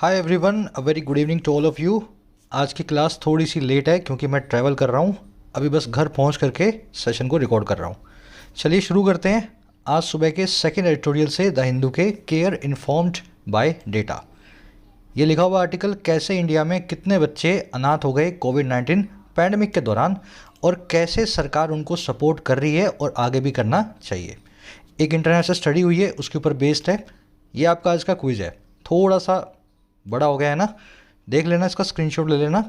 Hi everyone, a very good evening to all of you. आज की class थोड़ी सी late है क्योंकि मैं ट्रैवल कर रहा हूँ। अभी बस घर पहुँच करके सेशन को रिकॉर्ड कर रहा हूँ। चलिए शुरू करते हैं। आज सुबह के सेकंड एडिटोरियल से द हिंदू के केयर इन्फॉर्म्ड बाय डेटा। ये लिखा हुआ आर्टिकल कैसे इंडिया में कितने बच्चे अनाथ हो गए कोविड-19 पैंडमिक के दौरान और कैसे सरकार उनको सपोर्ट कर रही है और आगे भी करना चाहिए। एक इंटरनेशनल स्टडी हुई है, उसके ऊपर बेस्ड है। ये आपका आज का क्विज़ है। थोड़ा सा बड़ा हो गया है ना, देख लेना, इसका स्क्रीनशॉट ले लेना।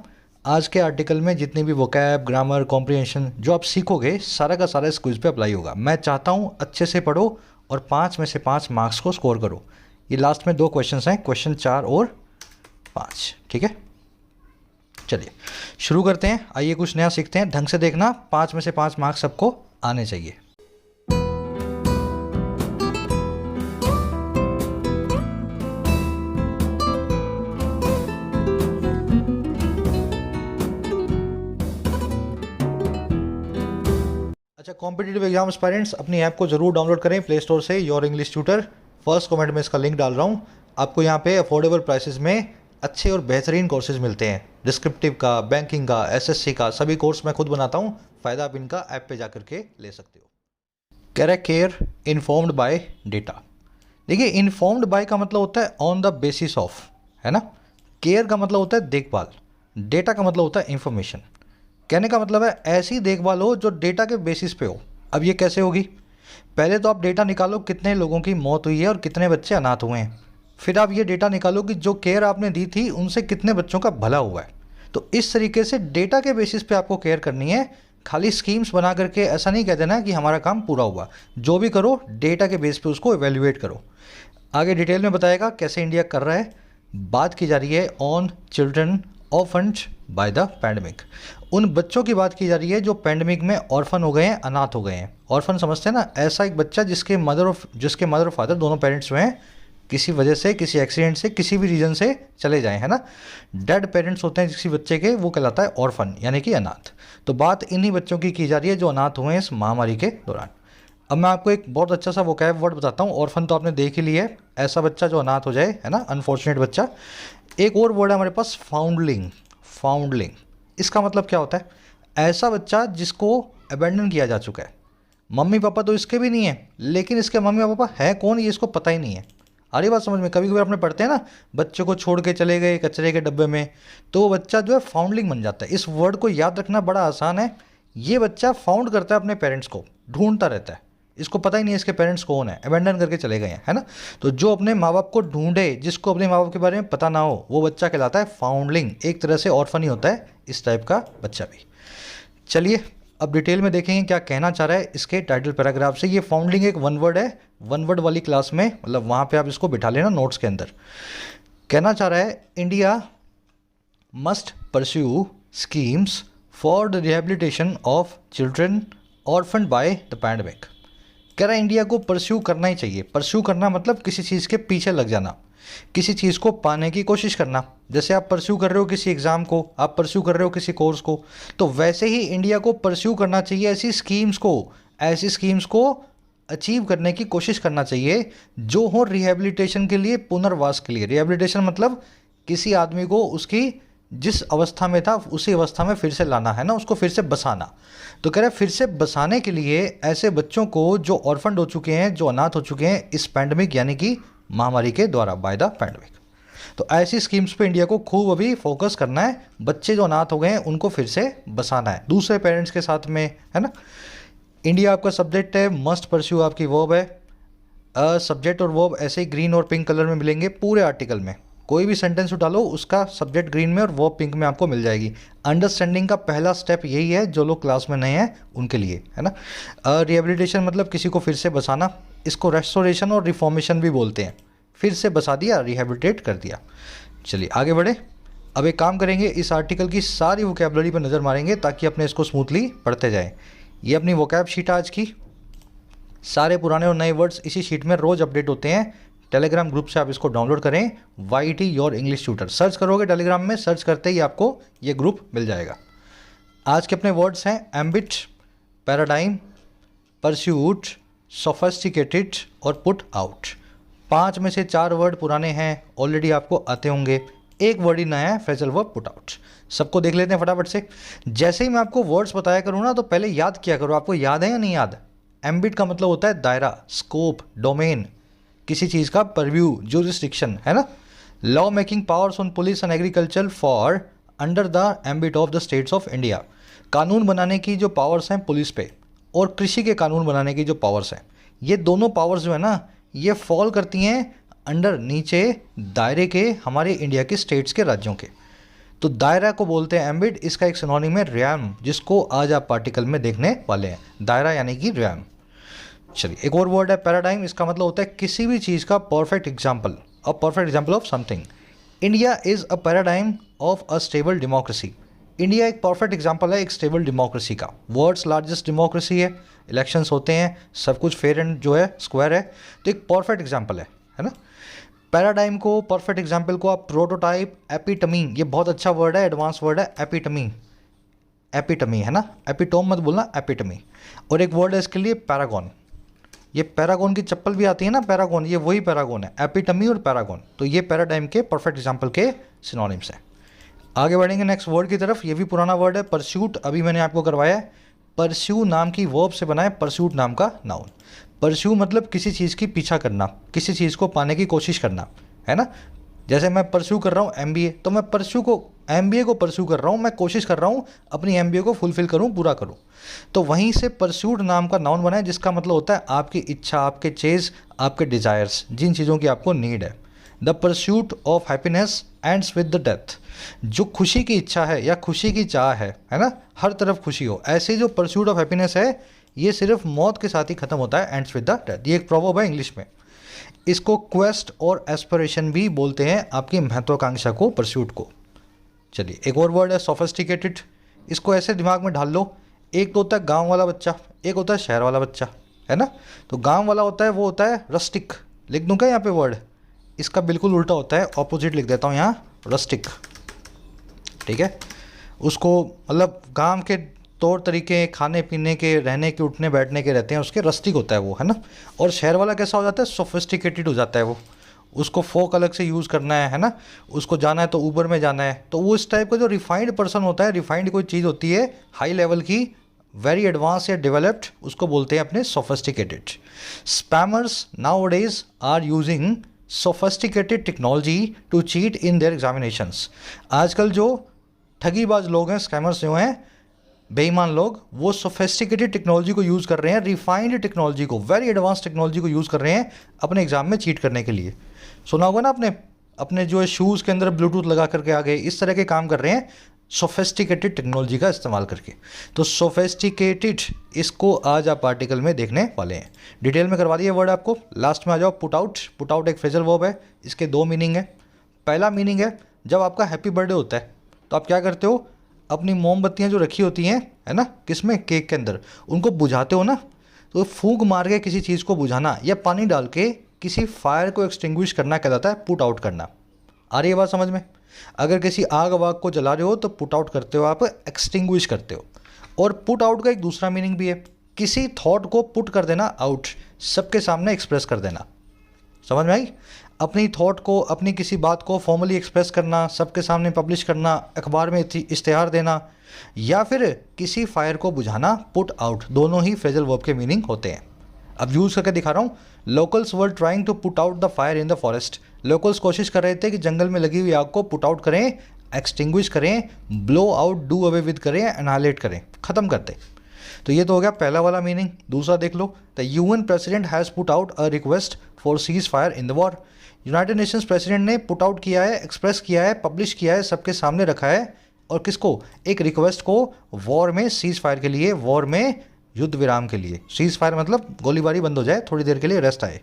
आज के आर्टिकल में जितने भी वोकैब, ग्रामर, कॉम्प्रिहेंशन जो आप सीखोगे सारा का सारा इस क्विज पे अप्लाई होगा। मैं चाहता हूँ अच्छे से पढ़ो और 5 में से 5 मार्क्स को स्कोर करो। ये लास्ट में 2 क्वेश्चंस हैं, क्वेश्चन 4 और 5। ठीक है, चलिए शुरू करते हैं। आइए कुछ नया सीखते हैं। ढंग से देखना, 5 में से 5 मार्क्स सबको आने चाहिए। अच्छा, कॉम्पिटिटिव एग्जाम एस्पायरेंट्स अपनी ऐप को जरूर डाउनलोड करें प्ले स्टोर से, your English tutor. First comment में इसका लिंक डाल रहा हूँ। आपको यहाँ पे अफोर्डेबल प्राइसेस में अच्छे और बेहतरीन कोर्सेज मिलते हैं। डिस्क्रिप्टिव का, बैंकिंग का, एसएससी का, सभी कोर्स मैं खुद बनाता हूँ। फ़ायदा आप इनका ऐप पे जा करके ले सकते हो। कह रहा है केयर इन्फॉर्म्ड बाय डेटा। देखिए, इन्फॉर्म्ड बाय का मतलब होता है ऑन द बेसिस ऑफ, है ना। केयर का मतलब होता है देखभाल, डेटा का मतलब होता है इंफॉर्मेशन। कहने का मतलब है ऐसी देखभाल हो जो डेटा के बेसिस पे हो। अब ये कैसे होगी? पहले तो आप डेटा निकालो कितने लोगों की मौत हुई है और कितने बच्चे अनाथ हुए हैं। फिर आप ये डेटा निकालो कि जो केयर आपने दी थी उनसे कितने बच्चों का भला हुआ है। तो इस तरीके से डेटा के बेसिस पे आपको केयर करनी है। खाली स्कीम्स बना करके ऐसा नहीं कह देना कि हमारा काम पूरा हुआ। जो भी करो डेटा के बेस पे उसको एवेल्युएट करो। आगे डिटेल में बताएगा कैसे इंडिया कर रहा है। बात की जा रही है on children orphaned by the pandemic. उन बच्चों की बात की जा रही है जो पैंडमिक में ऑर्फन हो गए हैं, अनाथ हो गए हैं। ऑर्फन समझते हैं ना, ऐसा एक बच्चा जिसके मदर और फादर दोनों पेरेंट्स जो हैं किसी वजह से, किसी एक्सीडेंट से, किसी भी रीज़न से चले जाएं, है ना। डेड पेरेंट्स होते हैं किसी बच्चे के, वो कहलाता है ऑर्फन यानी कि अनाथ। तो बात इन्हीं बच्चों की जा रही है जो अनाथ हुए हैं इस महामारी के दौरान। अब मैं आपको एक बहुत अच्छा सा वोकैब वर्ड बताता हूँ। ऑर्फन तो आपने देख ही लिया है, ऐसा बच्चा जो अनाथ हो जाए, है ना, अनफॉर्चुनेट बच्चा। एक और वर्ड है हमारे पास, फाउंडलिंग। फाउंडलिंग इसका मतलब क्या होता है? ऐसा बच्चा जिसको अबेंडन किया जा चुका है। मम्मी पापा तो इसके भी नहीं है, लेकिन इसके मम्मी पापा है कौन ये इसको पता ही नहीं है। आ रही बात समझ में? कभी कभी आपने पढ़ते हैं ना, बच्चे को छोड़ के चले गए कचरे के डब्बे में, तो वो बच्चा जो है फाउंडलिंग बन जाता है। इस वर्ड को याद रखना बड़ा आसान है। ये बच्चा फाउंड करता है अपने पेरेंट्स को, ढूंढता रहता है। इसको पता ही नहीं है इसके पेरेंट्स कौन है, अबेंडन करके चले गए हैं, है ना। तो जो अपने माँ बाप को ढूंढे, जिसको अपने माँ बाप के बारे में पता ना हो, वो बच्चा कहलाता है फाउंडलिंग। एक तरह से ऑर्फन ही होता है इस टाइप का बच्चा भी। चलिए अब डिटेल में देखेंगे क्या कहना चाह रहा है इसके टाइटल पैराग्राफ से। ये फाउंडलिंग एक वन वर्ड है, वन वर्ड वाली क्लास में, मतलब वहाँ पे आप इसको बिठा लेना नोट्स के अंदर। कहना चाह रहा है India must pursue schemes for the rehabilitation of children orphaned by the pandemic. कह रहा है इंडिया को परस्यू करना ही चाहिए। परस्यू करना मतलब किसी चीज़ के पीछे लग जाना, किसी चीज़ को पाने की कोशिश करना। जैसे आप परस्यू कर रहे हो किसी एग्ज़ाम को, आप परस्यू कर रहे हो किसी कोर्स को, तो वैसे ही इंडिया को परस्यू करना चाहिए ऐसी स्कीम्स को अचीव करने की कोशिश करना चाहिए जो हो रिहेबिलिटेशन के लिए, पुनर्वास के लिए। रिहेबिलिटेशन मतलब किसी आदमी को उसकी जिस अवस्था में था उसी अवस्था में फिर से लाना, है ना, उसको फिर से बसाना। तो कह रहे हैं फिर से बसाने के लिए ऐसे बच्चों को जो ऑर्फन्ड हो चुके हैं, जो अनाथ हो चुके हैं इस पैंडमिक यानी कि महामारी के द्वारा, बाय द पैंडमिक। तो ऐसी स्कीम्स पे इंडिया को खूब अभी फोकस करना है। बच्चे जो अनाथ हो गए हैं उनको फिर से बसाना है दूसरे पेरेंट्स के साथ में, है ना। इंडिया आपका सब्जेक्ट है, मस्ट परस्यू आपकी वर्ब है। सब्जेक्ट और वर्ब ऐसे ही ग्रीन और पिंक कलर में मिलेंगे पूरे आर्टिकल में। कोई भी सेंटेंस उठा लो, उसका सब्जेक्ट ग्रीन में और वर्ब पिंक में आपको मिल जाएगी। अंडरस्टैंडिंग का पहला स्टेप यही है जो लोग क्लास में नए हैं उनके लिए, है ना। रिहेबिलिटेशन मतलब किसी को फिर से बसाना। इसको रेस्टोरेशन और रिफॉर्मेशन भी बोलते हैं। फिर से बसा दिया, रिहेबिलिटेट कर दिया। चलिए आगे बढ़े। अब एक काम करेंगे, इस आर्टिकल की सारी वोकैबुलरी पर नज़र मारेंगे ताकि अपने इसको स्मूथली पढ़ते जाएं। ये अपनी वोकैब शीट आज की। सारे पुराने और नए वर्ड्स इसी शीट में रोज़ अपडेट होते हैं। टेलीग्राम ग्रुप से आप इसको डाउनलोड करें, YT your English tutor search करोगे टेलीग्राम में, सर्च करते ही आपको ये ग्रुप मिल जाएगा। आज के अपने वर्ड्स हैं एम्बिट, पैराडाइम, परस्यूट, सोफिस्टिकेटेड और पुट आउट। 5 में से 4 वर्ड पुराने हैं, ऑलरेडी आपको आते होंगे। एक वर्ड ही नया है, फ्रेजल वर्ब पुट आउट। सबको देख लेते हैं फटाफट से। जैसे ही मैं आपको वर्ड्स बताया करूँ ना, तो पहले याद किया करो। आपको याद है या नहीं याद? एम्बिट का मतलब होता है दायरा, स्कोप, डोमेन, किसी चीज़ का परव्यू, जुरिस्डिक्शन, है ना। Law making powers on police and agriculture for under the ambit of the states of India. कानून बनाने की जो पावर्स हैं पुलिस पे, और कृषि के कानून बनाने की जो पावर्स हैं, ये दोनों पावर्स जो है ना, ये फॉल करती हैं अंडर, नीचे दायरे के हमारे इंडिया के स्टेट्स के, राज्यों के। तो दायरा को बोलते हैं एम्बिट। इसका एक सिनोनिम है रियाम, जिसको आज आप पार्टिकल में देखने वाले हैं। दायरा यानी कि रियाम। चलिए, एक और वर्ड है पैराडाइम। इसका मतलब होता है किसी भी चीज़ का perfect example, a perfect example of something. India is a paradigm of a stable democracy. India एक परफेक्ट एग्जाम्पल है एक स्टेबल डेमोक्रेसी का। वर्ल्ड्स लार्जेस्ट डेमोक्रेसी है, इलेक्शंस होते हैं, सब कुछ फेयर एंड जो है स्क्वायर है, तो एक परफेक्ट एग्जाम्पल है ना। पैराडाइम को, परफेक्ट एग्जाम्पल को आप प्रोटोटाइप, एपिटमी, ये बहुत अच्छा वर्ड है, एडवांस वर्ड है, एपिटमी। एपिटमी है ना, एपिटोम मत बोलना, एपिटमी। और एक वर्ड है इसके लिए पैरागॉन। ये पैरागॉन की चप्पल भी आती है ना, पैरागॉन, ये वही पैरागॉन है, एपिटमी और पैरागॉन। तो ये पैराडाइम के परफेक्ट एग्जाम्पल के सिनोनिम्स हैं। आगे बढ़ेंगे नेक्स्ट वर्ड की तरफ। ये भी पुराना वर्ड है, परस्यूट। अभी मैंने आपको करवाया है। परस्यू नाम की वर्ब से बना है परस्यूट नाम का नाउन। परस्यू मतलब किसी चीज़ की पीछा करना, किसी चीज़ को पाने की कोशिश करना, है ना। जैसे मैं परस्यू कर रहा हूँ एमबीए, तो मैं एमबीए को परस्यू कर रहा हूँ, मैं कोशिश कर रहा हूँ अपनी एमबीए को फुलफिल करूँ, पूरा करूँ। तो वहीं से परस्यूट नाम का नाउन बना है, जिसका मतलब होता है आपकी इच्छा, आपके चेज, आपके डिज़ायर्स, जिन चीज़ों की आपको नीड है। The pursuit of happiness ends with the death. जो खुशी की इच्छा है या खुशी की चाह है ना, हर तरफ खुशी हो, ऐसे जो परस्यूट ऑफ हैप्पीनेस है, ये सिर्फ मौत के साथ ही खत्म होता है, एंड्स विद द डेथ। ये एक प्रोवर्ब है इंग्लिश में। इसको क्वेस्ट और एस्पिरेशन भी बोलते हैं, आपकी महत्वाकांक्षा को, परस्यूट को। चलिए, एक और वर्ड है सोफिस्टिकेटेड। इसको ऐसे दिमाग में ढाल लो। एक तो होता है गांव वाला बच्चा, एक होता है शहर वाला बच्चा, है ना। तो गांव वाला होता है, वो होता है रस्टिक। लिख दूँ क्या यहाँ पे वर्ड? इसका बिल्कुल उल्टा होता है, ऑपोजिट लिख देता हूँ यहाँ, रस्टिक। ठीक है। उसको मतलब गांव के तौर तरीके, खाने पीने के, रहने के, उठने बैठने के रहते हैं उसके, रस्टिक होता है वो, है ना। और शहर वाला कैसा हो जाता है? सोफिस्टिकेटेड हो जाता है वो। उसको फोक अलग से यूज़ करना है ना। उसको जाना है तो ऊबर में जाना है। तो वो इस टाइप का जो रिफाइंड पर्सन होता है, रिफाइंड कोई चीज़ होती है हाई लेवल की, वेरी एडवांस या डेवलप्ड, उसको बोलते हैं अपने sophisticated. Spammers nowadays are using sophisticated technology to cheat in their examinations. आजकल जो ठगीबाज लोग हैं, स्कैमर्स जो हैं, बेईमान लोग, वो सोफिस्टिकेटेड टेक्नोलॉजी को यूज़ कर रहे हैं, रिफाइंड टेक्नोलॉजी को, वेरी एडवांस टेक्नोलॉजी को यूज़ कर रहे हैं अपने एग्जाम में चीट करने के लिए। सुना होगा ना आपने, अपने जो है शूज़ के अंदर ब्लूटूथ लगा करके आ गए, इस तरह के काम कर रहे हैं सोफिस्टिकेटेड टेक्नोलॉजी का इस्तेमाल करके। तो सोफिस्टिकेटेड, इसको आज आप आर्टिकल में देखने वाले हैं। डिटेल में करवा दिए वर्ड आपको। लास्ट में आ जाओ, पुट आउट। पुट आउट एक फ्रेजल वर्ब है, इसके 2 मीनिंग है। पहला मीनिंग है, जब आपका हैप्पी बर्थडे होता है तो आप क्या करते हो? अपनी मोमबत्तियाँ जो रखी होती हैं, है ना, किसमें? केक के अंदर, उनको बुझाते हो ना। तो फूंक मार के किसी चीज़ को बुझाना या पानी डाल के किसी फायर को एक्सटिंग्विश करना कहलाता है पुट आउट करना। आ रही है बात समझ में? अगर किसी आग वाग को जला रहे हो तो पुट आउट करते हो, आप एक्सटिंग्विश करते हो। और पुट आउट का एक दूसरा मीनिंग भी है, किसी थॉट को पुट कर देना आउट, सबके सामने एक्सप्रेस कर देना। समझ में आई? अपनी थॉट को, अपनी किसी बात को फॉर्मली एक्सप्रेस करना, सबके सामने पब्लिश करना, अखबार में इश्तेहार देना, या फिर किसी फायर को बुझाना, पुट आउट, दोनों ही फ्रेजल वर्ब के मीनिंग होते हैं। अब यूज़ करके दिखा रहा हूँ। Locals were trying to put out the fire in the forest. Locals कोशिश कर रहे थे कि जंगल में लगी हुई आग को पुट आउट करें, एक्सटिंग्विश करें, blow out, do away with करें, एनालेट करें, ख़त्म करते। तो ये तो हो गया पहला वाला मीनिंग। दूसरा देख लो, the UN president has put out a request for cease fire in the war. United Nations president ने पुट आउट किया है, एक्सप्रेस किया है, पब्लिश किया है, सबके सामने रखा है। और किसको? एक रिक्वेस्ट को, वॉर में, सीज फायर के लिए, वॉर में युद्ध विराम के लिए। सीज फायर मतलब गोलीबारी बंद हो जाए, थोड़ी देर के लिए रेस्ट आए।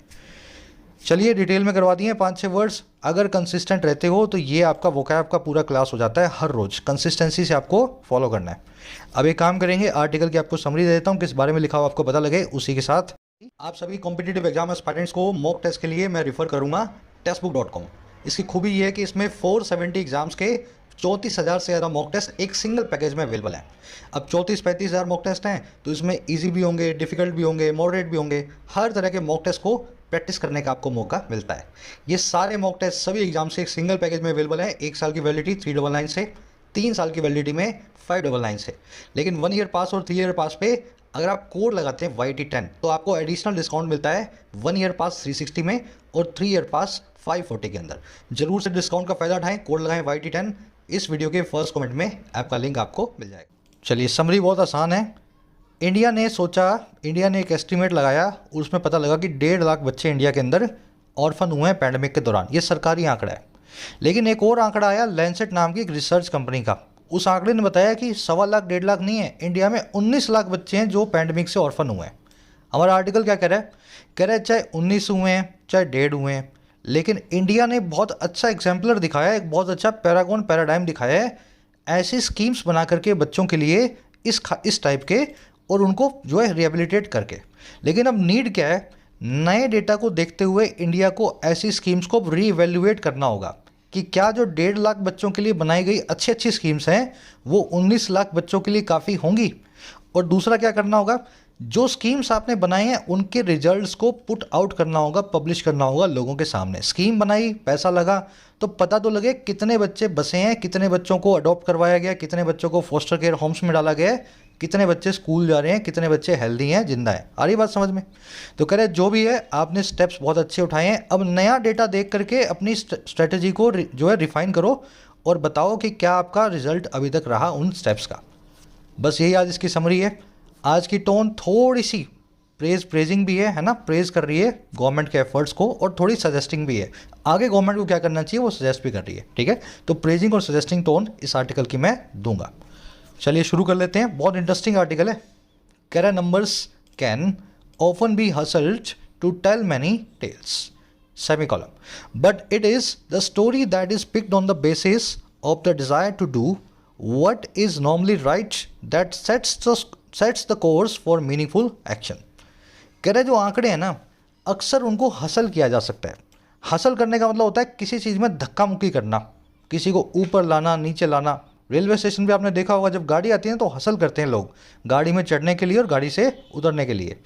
चलिए, डिटेल में करवा दिए 5-6 वर्ड्स। अगर कंसिस्टेंट रहते हो तो ये आपका वोकैब का पूरा क्लास हो जाता है हर रोज़। कंसिस्टेंसी से आपको फॉलो करना है। अब एक काम करेंगे, आर्टिकल की आपको समरी दे देता हूँ, किस बारे में लिखा हो आपको पता लगे। उसी के साथ आप सभी कॉम्पिटिटिव एग्जाम एस्पायरेंट्स को मॉक टेस्ट के लिए मैं रिफ़र करूँगा टेस्टबुक.com। इसकी खूबी ये है कि इसमें 470 एग्जाम्स के 34,000 से ज़्यादा मॉक टेस्ट एक सिंगल पैकेज में अवेलेबल हैं। अब 34-35 हज़ार मॉक टेस्ट हैं, तो इसमें इजी भी होंगे, डिफ़िकल्ट भी होंगे, मॉडरेट भी होंगे। हर तरह के मॉक टेस्ट को प्रैक्टिस करने का आपको मौका मिलता है। ये सारे मॉक टेस्ट सभी एग्जाम्स के एक सिंगल पैकेज में अवेलेबल है। 1 साल की वैलिडिटी 399 से, 3 साल की वैलिडिटी में 599 से। लेकिन 1 ईयर पास और 3 ईयर पास पे अगर आप कोड लगाते हैं YT10 तो आपको एडिशनल डिस्काउंट मिलता है 1 ईयर पास 360 में और 3 ईयर पास 540 के अंदर। जरूर से डिस्काउंट का फ़ायदा उठाएं, कोड लगाएं YT10। इस वीडियो के फर्स्ट कमेंट में ऐप का लिंक आपको मिल जाएगा। चलिए, समरी बहुत आसान है। इंडिया ने एक एस्टीमेट लगाया, उसमें पता लगा कि 1.5 लाख बच्चे इंडिया के अंदर ऑर्फन हुए हैं पैंडेमिक के दौरान। ये सरकारी आंकड़ा है। लेकिन एक और आंकड़ा आया लैंसेट नाम की एक रिसर्च कंपनी का। उस आंकड़े ने बताया कि 1.25 लाख 1.5 लाख नहीं है, इंडिया में 19 लाख बच्चे हैं जो पैंडेमिक से ऑर्फन हुए हैं। हमारा आर्टिकल क्या कह रहा है? कह रहा है चाहे 19 हुए हैं चाहे 1.5 हुए हैं, लेकिन इंडिया ने बहुत अच्छा एग्जाम्पलर दिखाया है, एक बहुत अच्छा पैराडाइम दिखाया है ऐसी स्कीम्स बना करके बच्चों के लिए इस टाइप के, और उनको जो है रिहेबिलिटेट करके। लेकिन अब नीड क्या है? नए डेटा को देखते हुए इंडिया को ऐसी स्कीम्स को रीइवैल्यूएट करना होगा कि क्या जो 1.5 लाख बच्चों के लिए बनाई गई अच्छी अच्छी स्कीम्स हैं वो 19 लाख बच्चों के लिए काफ़ी होंगी। और दूसरा क्या करना होगा, जो स्कीम्स आपने बनाए हैं उनके रिजल्ट्स को पुट आउट करना होगा, पब्लिश करना होगा लोगों के सामने। स्कीम बनाई, पैसा लगा, तो पता तो लगे कितने बच्चे बसे हैं, कितने बच्चों को अडॉप्ट करवाया गया, कितने बच्चों को फोस्टर केयर होम्स में डाला गया है, कितने बच्चे स्कूल जा रहे हैं, कितने बच्चे हेल्दी हैं, जिंदा हैं। आ रही बात समझ में? तो कह रहे जो भी है आपने स्टेप्स बहुत अच्छे उठाए हैं। अब नया डेटा देख करके अपनी स्ट्रेटजी को जो है रिफाइन करो और बताओ कि क्या आपका रिजल्ट अभी तक रहा उन स्टेप्स का। बस यही आज इसकी समरी है। आज की टोन थोड़ी सी प्रेजिंग भी है ना, प्रेज कर रही है गवर्नमेंट के एफर्ट्स को, और थोड़ी सजेस्टिंग भी है। आगे गवर्नमेंट को क्या करना चाहिए वो सजेस्ट भी कर रही है, ठीक है। तो प्रेजिंग और सजेस्टिंग टोन इस आर्टिकल की मैं दूंगा। चलिए शुरू कर लेते हैं। बहुत इंटरेस्टिंग आर्टिकल है। कह रहा है numbers can often be hustled to tell many tales, semicolon, but it is the story that is picked on the basis of the desire to do what is normally right that sets the course for meaningful action। कह रहे जो आंकड़े हैं ना, अक्सर उनको हासिल किया जा सकता है। हासिल करने का मतलब होता है किसी चीज़ में धक्का मुक्की करना, किसी को ऊपर लाना, नीचे लाना। रेलवे स्टेशन पे आपने देखा होगा जब गाड़ी आती है तो हासिल करते हैं लोग गाड़ी में चढ़ने के लिए और गाड़ी से उतरने के लिए।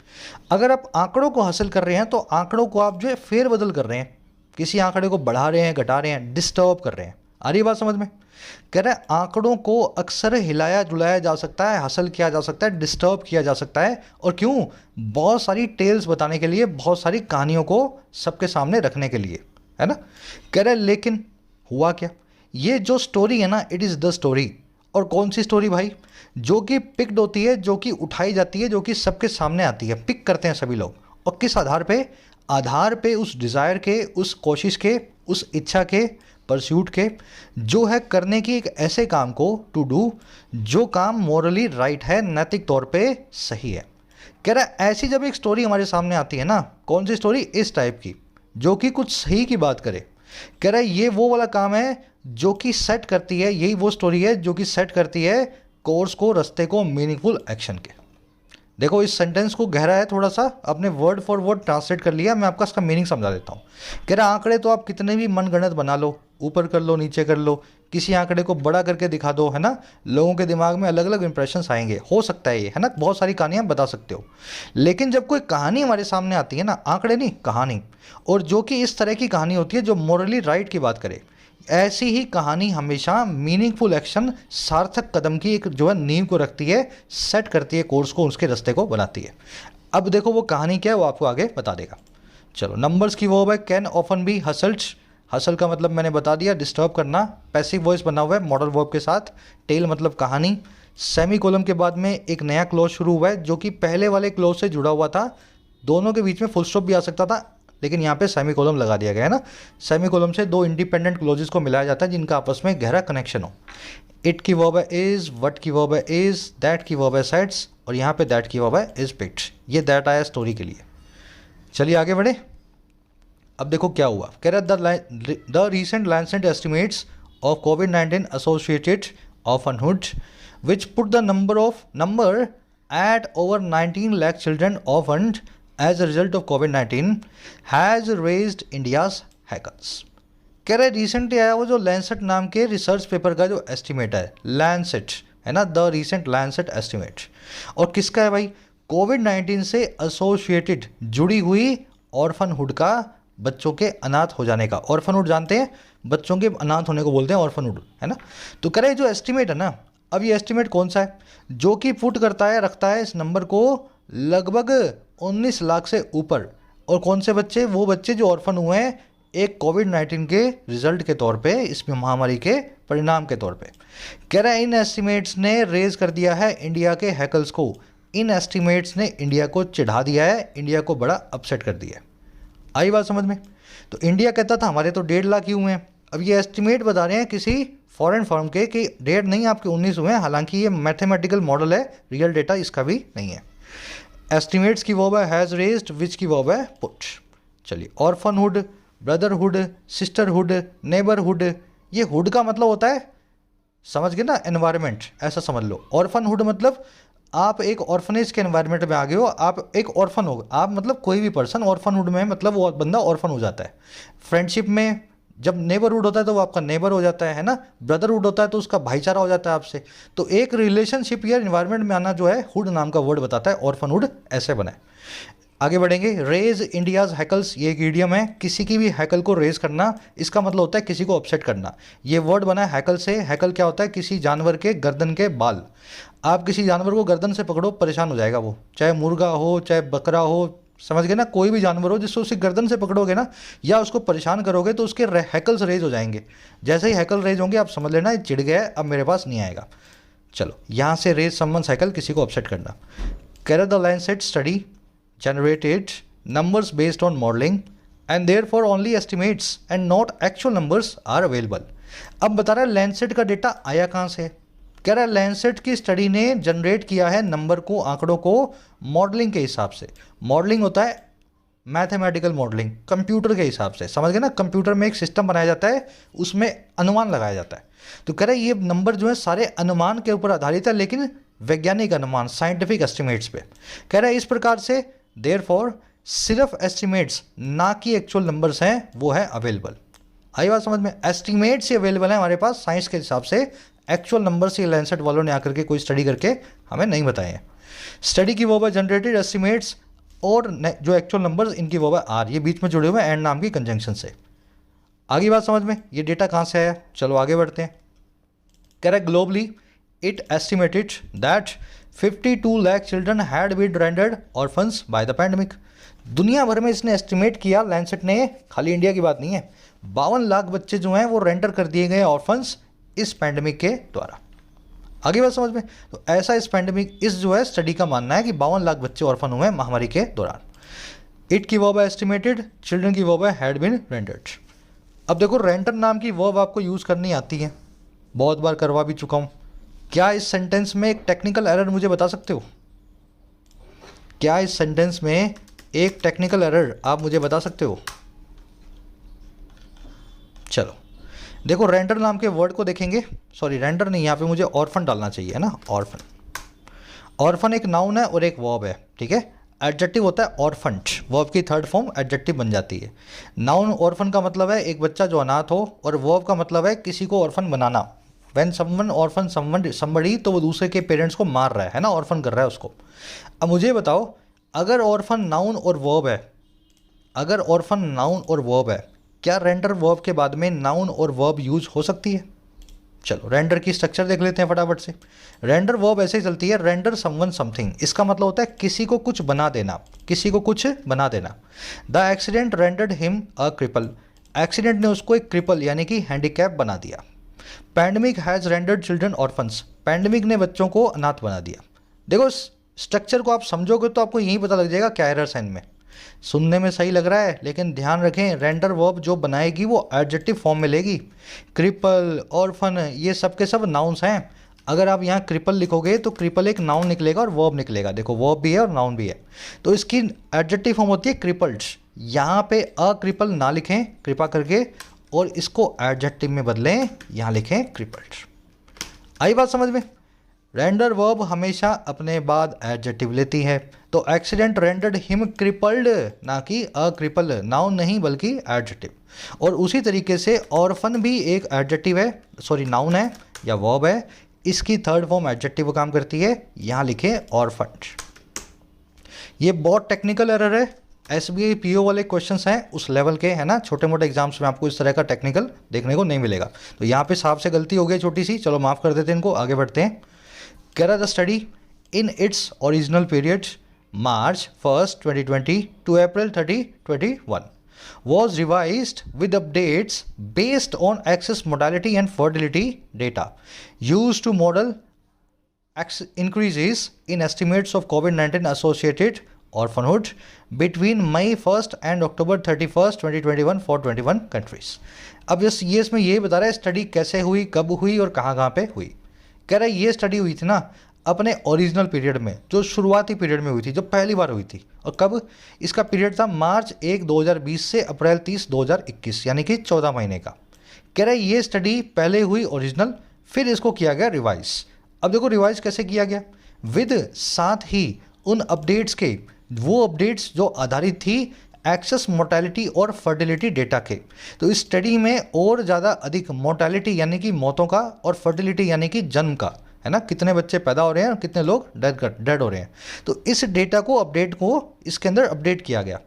अगर आप आंकड़ों को हासिल कर रहे हैं तो आंकड़ों को आप जो है फेरबदल कर रहे हैं, किसी आंकड़े को बढ़ा रहे हैं, घटा रहे हैं, डिस्टर्ब कर रहे हैं। आ रही बात समझ में? कह रहे हैं आंकड़ों को अक्सर हिलाया जुलाया जा सकता है, हासिल किया जा सकता है, डिस्टर्ब किया जा सकता है। और क्यों? बहुत सारी टेल्स बताने के लिए, बहुत सारी कहानियों को सबके सामने रखने के लिए, है ना। कह रहे लेकिन हुआ क्या? ये जो स्टोरी है ना, इट इज़ द स्टोरी। और कौन सी स्टोरी भाई? जो कि पिक्ड होती है, जो कि उठाई जाती है, जो कि सबके सामने आती है, पिक करते हैं सभी लोग। और किस आधार पे? आधार पे उस डिज़ायर के, उस कोशिश के, उस इच्छा के, परस्यूट के, जो है करने की एक ऐसे काम को, टू डू, जो काम मोरली राइट है, नैतिक तौर पे सही है। कह रहा है ऐसी जब एक स्टोरी हमारे सामने आती है ना, कौन सी स्टोरी? इस टाइप की, जो कि कुछ सही की बात करे। कह रहा है ये वो वाला काम है जो कि सेट करती है, यही वो स्टोरी है जो कि सेट करती है कोर्स को, रास्ते को मीनिंगफुल एक्शन के। देखो इस सेंटेंस को गहरा है थोड़ा सा, आपने वर्ड फॉर वर्ड ट्रांसलेट कर लिया, मैं आपका इसका मीनिंग समझा देता हूँ। कह रहा आंकड़े तो आप कितने भी मनगढ़ंत बना लो, ऊपर कर लो, नीचे कर लो, किसी आंकड़े को बड़ा करके दिखा दो, है ना, लोगों के दिमाग में अलग अलग इंप्रेशंस आएंगे, हो सकता है ये, है ना, बहुत सारी कहानियाँ बता सकते हो। लेकिन जब कोई कहानी हमारे सामने आती है ना, आंकड़े नहीं कहानी, और जो कि इस तरह की कहानी होती है जो मोरली राइट की बात करे, ऐसी ही कहानी हमेशा मीनिंगफुल एक्शन, सार्थक कदम की एक जो है नींव को रखती है, सेट करती है कोर्स को, उसके रास्ते को बनाती है। अब देखो वो कहानी क्या है वो आपको आगे बता देगा। चलो, नंबर्स की वर्ब है can often be hustled. Hustle का मतलब मैंने बता दिया, डिस्टर्ब करना। पैसिव वॉइस बना हुआ है मॉडल वर्ब के साथ। टेल मतलब कहानी। सेमी कोलम के बाद में एक नया क्लोज शुरू हुआ है जो कि पहले वाले क्लोज से जुड़ा हुआ था। दोनों के बीच में फुल स्टॉप भी आ सकता था, लेकिन यहाँ पे सेमी कोलम लगा दिया गया है ना। सेमी कोलम से दो इंडिपेंडेंट क्लोजेस को मिलाया जाता है जिनका आपस में गहरा कनेक्शन हो। इट की वर्ब है इज, वट की वर्ब है इज, दैट की वर्ब है सेट्स, और यहाँ पे दैट की वर्ब है इज पिक्ड। ये दैट आया स्टोरी के लिए। चलिए आगे बढ़े। अब देखो क्या हुआ। कह रहा है the recent Lancet estimates of COVID-19 associated orphanhood which put the number at over 19 lakh children orphaned as a result of COVID-19 has raised India's hackers। कह रहे रिसेंटली आया वो जो लैंसेट नाम के रिसर्च पेपर का जो एस्टिमेट है, लैंसेट है ना, द रीसेंट लैंसेट एस्टिमेट, और किसका है भाई? COVID-19 से एसोसिएटेड, जुड़ी हुई ऑर्फनहुड का, बच्चों के अनाथ हो जाने का। ऑर्फनहुड जानते हैं, बच्चों के अनाथ होने को बोलते हैं ऑर्फनहुड, है ना। तो कह रहे जो एस्टिमेट है ना, अब ये एस्टिमेट कौन सा है, जो कि पुट करता है, रखता है इस नंबर को लगभग 19 लाख से ऊपर। और कौन से बच्चे, वो बच्चे जो ऑर्फन हुए हैं एक कोविड-19 के रिजल्ट के तौर पे, इसमें महामारी के परिणाम के तौर पे। कह रहा है इन एस्टिमेट्स ने रेज कर दिया है इंडिया के हैकल्स को, इन एस्टिमेट्स ने इंडिया को चिढ़ा दिया है, इंडिया को बड़ा अपसेट कर दिया है। आई बात समझ में। तो इंडिया कहता था हमारे तो 1.5 लाख ही हुए हैं, अब ये एस्टिमेट बता रहे हैं किसी फॉरेन फर्म के कि 1.5 नहीं आपके 19 हुए हैं, हालांकि ये मैथमेटिकल मॉडल है, रियल डेटा इसका भी नहीं है। एस्टिमेट्स की वर्ब है हैज़ रेज्ड, विच की वर्ब है पुट। चलिए, ऑर्फनहुड, ब्रदरहुड, सिस्टरहुड, नेबरहुड, ये हुड का मतलब होता है, समझ गए ना, एनवायरनमेंट, ऐसा समझ लो। ऑर्फनहुड मतलब आप एक ऑर्फनेज के एनवायरनमेंट में आ गए हो, आप एक ऑर्फन हो, आप मतलब कोई भी पर्सन ऑर्फनहुड में, मतलब वो बंदा ऑर्फन हो जाता है। फ्रेंडशिप में जब नेबरहुड होता है तो वो आपका नेबर हो जाता है ना। ब्रदरहुड होता है तो उसका भाईचारा हो जाता है आपसे। तो एक रिलेशनशिप या इन्वायरमेंट में आना जो है हुड नाम का वर्ड बताता है, ऑर्फनहुड ऐसे बना है। आगे बढ़ेंगे, रेज इंडियाज हैकल्स, ये एक इडियम है, किसी की भी हैकल को रेज करना, इसका मतलब होता है किसी को अपसेट करना। ये वर्ड बना है हैकल से। हैकल क्या होता है, किसी जानवर के गर्दन के बाल। आप किसी जानवर को गर्दन से पकड़ो, परेशान हो जाएगा वो, चाहे मुर्गा हो चाहे बकरा हो, समझ गए ना, कोई भी जानवर हो जिसको उसी गर्दन से पकड़ोगे ना या उसको परेशान करोगे तो उसके हैकल्स रेज हो जाएंगे। जैसे ही हैकल रेज होंगे आप समझ लेना चिढ़ गया है, अब मेरे पास नहीं आएगा। चलो, यहाँ से रेज समवन साइकिल, किसी को अपसेट करना। Care the Landsat study generated numbers based on modeling and therefore only estimates and not actual numbers are available। अब बता रहा है लैंडसेट का डेटा आया कहाँ से। कह रहा है लैंडसेट की स्टडी ने जनरेट किया है नंबर को, आंकड़ों को मॉडलिंग के हिसाब से। मॉडलिंग होता है मैथमेटिकल मॉडलिंग, कंप्यूटर के हिसाब से, समझ गए ना। कंप्यूटर में एक सिस्टम बनाया जाता है, उसमें अनुमान लगाया जाता है। तो कह रहा है ये नंबर जो है सारे अनुमान के ऊपर आधारित है, लेकिन वैज्ञानिक अनुमान, साइंटिफिक एस्टिमेट्स पे। कह रहा है इस प्रकार से देयरफॉर सिर्फ एस्टिमेट्स, ना कि एक्चुअल नंबर्स हैं, वो है अवेलेबल। आई बात समझ में। एस्टिमेट्स ही अवेलेबल है हमारे पास साइंस के हिसाब से, एक्चुअल नंबर्स ही लैंडसेट वालों ने आकर के कोई स्टडी करके हमें नहीं बताए हैं। स्टडी की वर्ब है जनरेटेड, एस्टिमेट्स और जो एक्चुअल नंबर्स इनकी वर्ब है आर, ये बीच में जुड़े हुए हैं एंड नाम की कंजंक्शन से। आगे बात समझ में, ये डेटा कहाँ से आया, चलो आगे बढ़ते हैं। कह रहा है globally it estimated that 52 lakh children had been rendered orphans by the pandemic। दुनिया भर में इसने एस्टिमेट किया लैंडसेट ने, खाली इंडिया की बात नहीं है, 52 लाख बच्चे जो हैं वो रेंडर कर दिए गए ऑर्फन्स इस पैंडमिक के द्वारा। आगे बात समझ में। तो ऐसा इस पैंडमिक, इस जो है स्टडी का मानना है कि 52 लाख बच्चे ऑर्फन हुए महामारी के दौरान। इट की वर्ब है एस्टिमेटेड, चिल्ड्रन की वर्ब है हैड बीन रेंडर्ड। अब देखो रेंडर नाम की वर्ब आपको यूज़ करनी आती है, बहुत बार करवा भी चुका हूँ। क्या इस सेंटेंस में एक टेक्निकल एरर मुझे बता सकते हो? क्या इस सेंटेंस में एक टेक्निकल एरर आप मुझे बता सकते हो? चलो देखो, रेंडर नाम के वर्ड को देखेंगे, सॉरी रेंडर नहीं, यहाँ पे मुझे ऑर्फन डालना चाहिए, है ना। ऑर्फन, ऑर्फन एक नाउन है और एक वर्ब है, ठीक है। एडजेक्टिव होता है ऑर्फन्ट, वर्ब की थर्ड फॉर्म एडजेक्टिव बन जाती है। नाउन ऑर्फन का मतलब है एक बच्चा जो अनाथ हो, और वर्ब का मतलब है किसी को orphan banana. When someone orphan somebody, तो वो दूसरे के पेरेंट्स को मार रहा है ना, ऑर्फन कर रहा है उसको। अब मुझे बताओ, अगर ऑर्फन नाउन और वर्ब है, अगर ऑर्फन नाउन और वर्ब है, क्या रेंडर वर्ब के बाद में नाउन और वर्ब यूज हो सकती है? चलो रेंडर की स्ट्रक्चर देख लेते हैं फटाफट से। रेंडर वर्ब ऐसे ही चलती है, रेंडर समवन समथिंग, इसका मतलब होता है किसी को कुछ बना देना, किसी को कुछ बना देना। The accident rendered him a cripple, accident ने उसको एक क्रिपल यानी कि हैंडीकैप बना दिया। Pandemic has rendered children orphans, pandemic ने बच्चों को अनाथ बना दिया। देखो स्ट्रक्चर को आप समझोगे तो आपको यही पता लग जाएगा क्या एरर साइन में। सुनने में सही लग रहा है, लेकिन ध्यान रखें रेंडर वर्ब जो बनाएगी वो एडजेक्टिव फॉर्म में लेगी। क्रिपल, ऑर्फन, ये सब के सब नाउन्स हैं। अगर आप यहाँ क्रिपल लिखोगे तो क्रिपल एक नाउन निकलेगा और वर्ब निकलेगा। देखो वर्ब भी है और नाउन भी है, तो इसकी एडजेक्टिव फॉर्म होती है क्रिपल्ड। यहाँ पे अ क्रिपल ना लिखें कृपा करके, और इसको एडजेक्टिव में बदलें, यहाँ लिखें क्रिपल्ड। आई बात समझ में। रेंडर वर्ब हमेशा अपने बाद एडजेक्टिव लेती है, तो एक्सीडेंट रेंडर्ड हिम क्रिपल्ड, ना कि अ क्रिपल, नाउन नहीं बल्कि एडजेक्टिव। और उसी तरीके से ऑर्फन भी एक एडजेक्टिव है, सॉरी नाउन है या वर्ब है, इसकी थर्ड फॉर्म एडजेक्टिव काम करती है, यहाँ लिखें ऑर्फन। ये बहुत टेक्निकल एरर है, SBI PO वाले क्वेश्चंस हैं उस लेवल के, है ना। छोटे मोटे एग्जाम्स में आपको इस तरह का टेक्निकल देखने को नहीं मिलेगा। तो यहाँ पे साफ से गलती हो गई छोटी सी, चलो माफ़ कर देते हैं इनको, आगे बढ़ते हैं। कह रहा the study in its original period March 1st 2020 to April 30 2021 was revised with updates based on access mortality and fertility data used to model increases in estimates of COVID-19 associated orphanhood between May 1st and October 31st 2021 for 21 countries। अब ये इसमें ये बता रहा है study कैसे हुई, कब हुई और कहाँ पे हुई। कह रहा है ये स्टडी हुई थी ना अपने ओरिजिनल पीरियड में, जो शुरुआती पीरियड में हुई थी, जो पहली बार हुई थी। और कब? इसका पीरियड था मार्च 1 2020 से अप्रैल 30 2021, यानी कि 14 महीने का। कह रहा है ये स्टडी पहले हुई ओरिजिनल, फिर इसको किया गया रिवाइज। अब देखो रिवाइज कैसे किया गया, विद साथ ही उन अपडेट्स के, वो अपडेट्स जो आधारित थी एक्सेस मोर्टेलिटी और फर्टिलिटी डेटा के। तो इस स्टडी में और ज़्यादा अधिक मोर्टेलिटी यानी कि मौतों का, और फर्टिलिटी यानी कि जन्म का, है ना, कितने बच्चे पैदा हो रहे हैं और कितने लोग डेड हो रहे हैं। तो इस डेटा को, अपडेट को इसके अंदर अपडेट किया गया।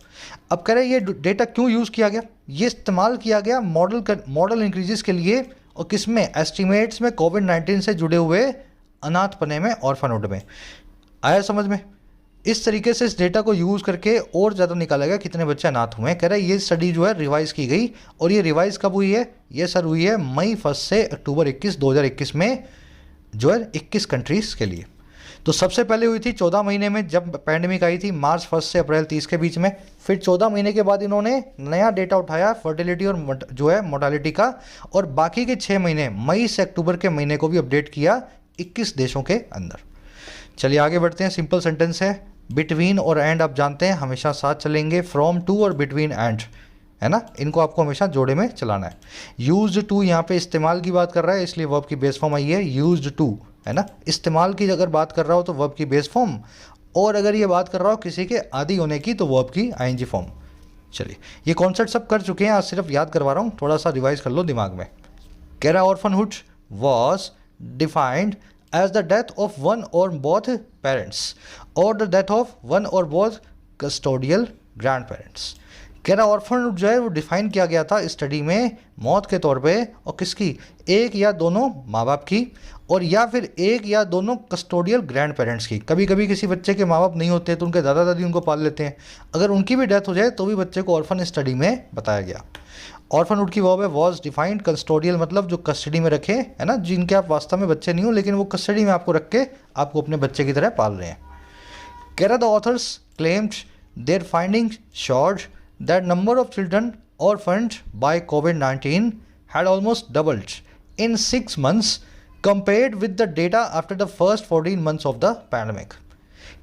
अब कह रहे हैं ये डेटा क्यों यूज़ किया गया, ये इस्तेमाल किया गया मॉडल इंक्रीजेस के लिए, और किस में? एस्टिमेट्स में कोविड-19 से जुड़े हुए अनाथपने में, ऑर्फनहुड में। आया समझ में? इस तरीके से इस डेटा को यूज़ करके और ज़्यादा निकाला गया कितने बच्चे अनाथ हुए हैं। कह रहे हैं ये स्टडी जो है रिवाइज़ की गई, और ये रिवाइज़ कब हुई है? ये सर हुई है मई 1 से अक्टूबर 21 2021 में, जो है 21 कंट्रीज़ के लिए। तो सबसे पहले हुई थी 14 महीने में जब पैंडेमिक आई थी, मार्च 1 से अप्रैल 30 के बीच में। फिर 14 महीने के बाद इन्होंने नया डेटा उठाया फर्टिलिटी और जो है मोर्टालिटी का, और बाकी के 6 महीने मई से अक्टूबर के महीने को भी अपडेट किया 21 देशों के अंदर। चलिए आगे बढ़ते हैं। सिंपल सेंटेंस है, बिटवीन और एंड आप जानते हैं हमेशा साथ चलेंगे, फ्रॉम टू और बिटवीन एंड, है ना, इनको आपको हमेशा जोड़े में चलाना है। यूज्ड टू यहाँ पे इस्तेमाल की बात कर रहा है, इसलिए वर्ब की बेस फॉर्म आई है यूज्ड टू, है ना। इस्तेमाल की अगर बात कर रहा हो तो वर्ब की बेस फॉर्म, और अगर ये बात कर रहा हो किसी के आदि होने की तो वर्ब की आईएनजी फॉर्म। चलिए ये कॉन्सेप्ट सब कर चुके हैं, आज सिर्फ याद करवा रहा हूँ, थोड़ा सा रिवाइज कर लो दिमाग में। कह रहा orphanhood was defined as the death of one or both parents or the death of one or both custodial grandparents। कह रहा ऑर्फन जो है वो डिफाइन किया गया था स्टडी में मौत के तौर पे, और किसकी? एक या दोनों माँ बाप की, और या फिर एक या दोनों कस्टोडियल ग्रैंड पेरेंट्स की। कभी कभी किसी बच्चे के माँ बाप नहीं होते तो उनके दादा दादी उनको पाल लेते हैं, अगर उनकी भी डेथ हो जाए तो भी बच्चे को ऑर्फन स्टडी में बताया गया। ऑर्फनहुड की वर्ब है वॉज डिफाइंड, कस्टोडियल मतलब जो कस्टडी में रखे, है ना, जिनके आप वास्तव में बच्चे नहीं हो लेकिन वो कस्टडी में आपको रख के आपको अपने बच्चे की तरह पाल रहे हैं। कह रहा the authors claimed their finding showed that number of children orphaned by COVID-19 had almost doubled in 6 months compared with the data after the first 14 months of the pandemic।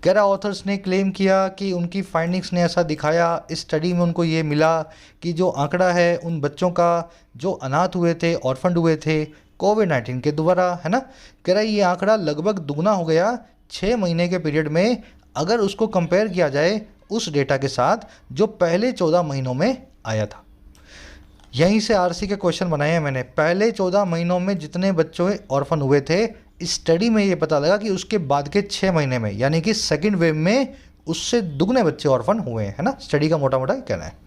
कह रहा ऑथर्स ने क्लेम किया कि उनकी findings ने ऐसा दिखाया, इस स्टडी में उनको ये मिला कि जो आंकड़ा है उन बच्चों का जो अनाथ हुए थे, ऑर्फन्ड हुए थे कोविड-19 के द्वारा, है ना। कह रहा ये आंकड़ा लगभग दुगना हो गया 6 महीने के पीरियड में, अगर उसको कंपेयर किया जाए उस डेटा के साथ जो पहले 14 महीनों में आया था। यहीं से आरसी के क्वेश्चन बनाए हैं मैंने। पहले 14 महीनों में जितने बच्चों ऑर्फन हुए थे, इस स्टडी में ये पता लगा कि उसके बाद के 6 महीने में, यानी कि सेकेंड वेव में, उससे दुगने बच्चे ऑर्फन हुए हैं, है ना। स्टडी का मोटा मोटा कहना है।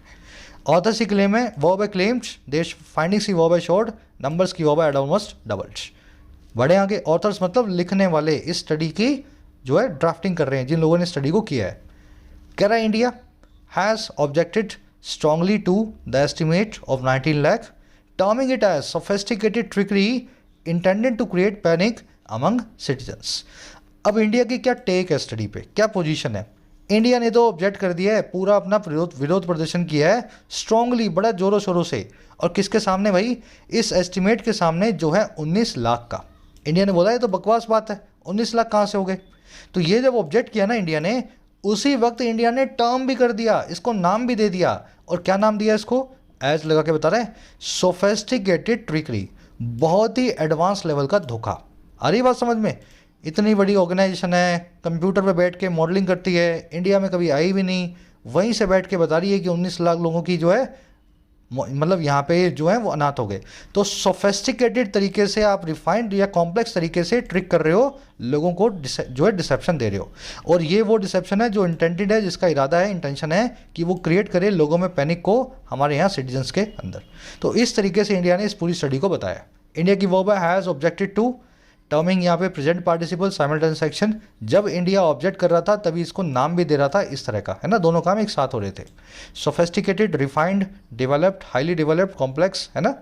ऑथर्स की क्लेम है वर्ब है क्लेम्ड, देश फाइंडिंग्स की वर्ब है शोड, नंबर्स की वर्ब है ऑलमोस्ट डबल्ड। बड़े आगे ऑथर्स मतलब लिखने वाले, इस स्टडी की जो है ड्राफ्टिंग कर रहे हैं, जिन लोगों ने स्टडी को किया है। कह रहा है India has objected strongly to the estimate of 19 lakh, terming it as sophisticated trickery intended to create panic among citizens। अब इंडिया की क्या टेक है स्टडी पे, क्या पोजीशन है? इंडिया ने तो ऑब्जेक्ट कर दिया है, पूरा अपना विरोध प्रदर्शन किया है स्ट्रांगली, बड़ा जोरों शोरों से। और किसके सामने भाई? इस एस्टिमेट के सामने जो है 19 लाख का। इंडिया ने बोला है तो बकवास बात है, 19 लाख कहाँ से हो गए? तो ये जब ऑब्जेक्ट किया ना इंडिया ने, उसी वक्त इंडिया ने टर्म भी कर दिया, इसको नाम भी दे दिया। और क्या नाम दिया इसको? एज लगा के बता रहे हैं, सोफेस्टिकेटेड ट्रिकरी, बहुत ही एडवांस लेवल का धोखा। आ रही बात समझ में? इतनी बड़ी ऑर्गेनाइजेशन है, कंप्यूटर पे बैठ के मॉडलिंग करती है, इंडिया में कभी आई भी नहीं, वहीं से बैठ के बता रही है कि 19 लाख लोगों की जो है मतलब यहाँ पे जो है वो अनाथ हो गए। तो सोफेस्टिकेटेड तरीके से आप रिफाइंड या कॉम्प्लेक्स तरीके से ट्रिक कर रहे हो लोगों को, जो है डिसेप्शन दे रहे हो। और ये वो डिसेप्शन है जो इंटेंटेड है, जिसका इरादा है, इंटेंशन है कि वो क्रिएट करे लोगों में पैनिक को हमारे यहाँ सिटीजन्स के अंदर। तो इस तरीके से इंडिया ने इस पूरी स्टडी को बताया। इंडिया की verb has objected to, terming यहाँ पे प्रेजेंट पार्टिसिपल साइमल्टेनियस एक्शन। जब इंडिया ऑब्जेक्ट कर रहा था तभी इसको नाम भी दे रहा था इस तरह का, है ना, दोनों काम एक साथ हो रहे थे। Sophisticated, refined, developed, highly developed, complex, है ना।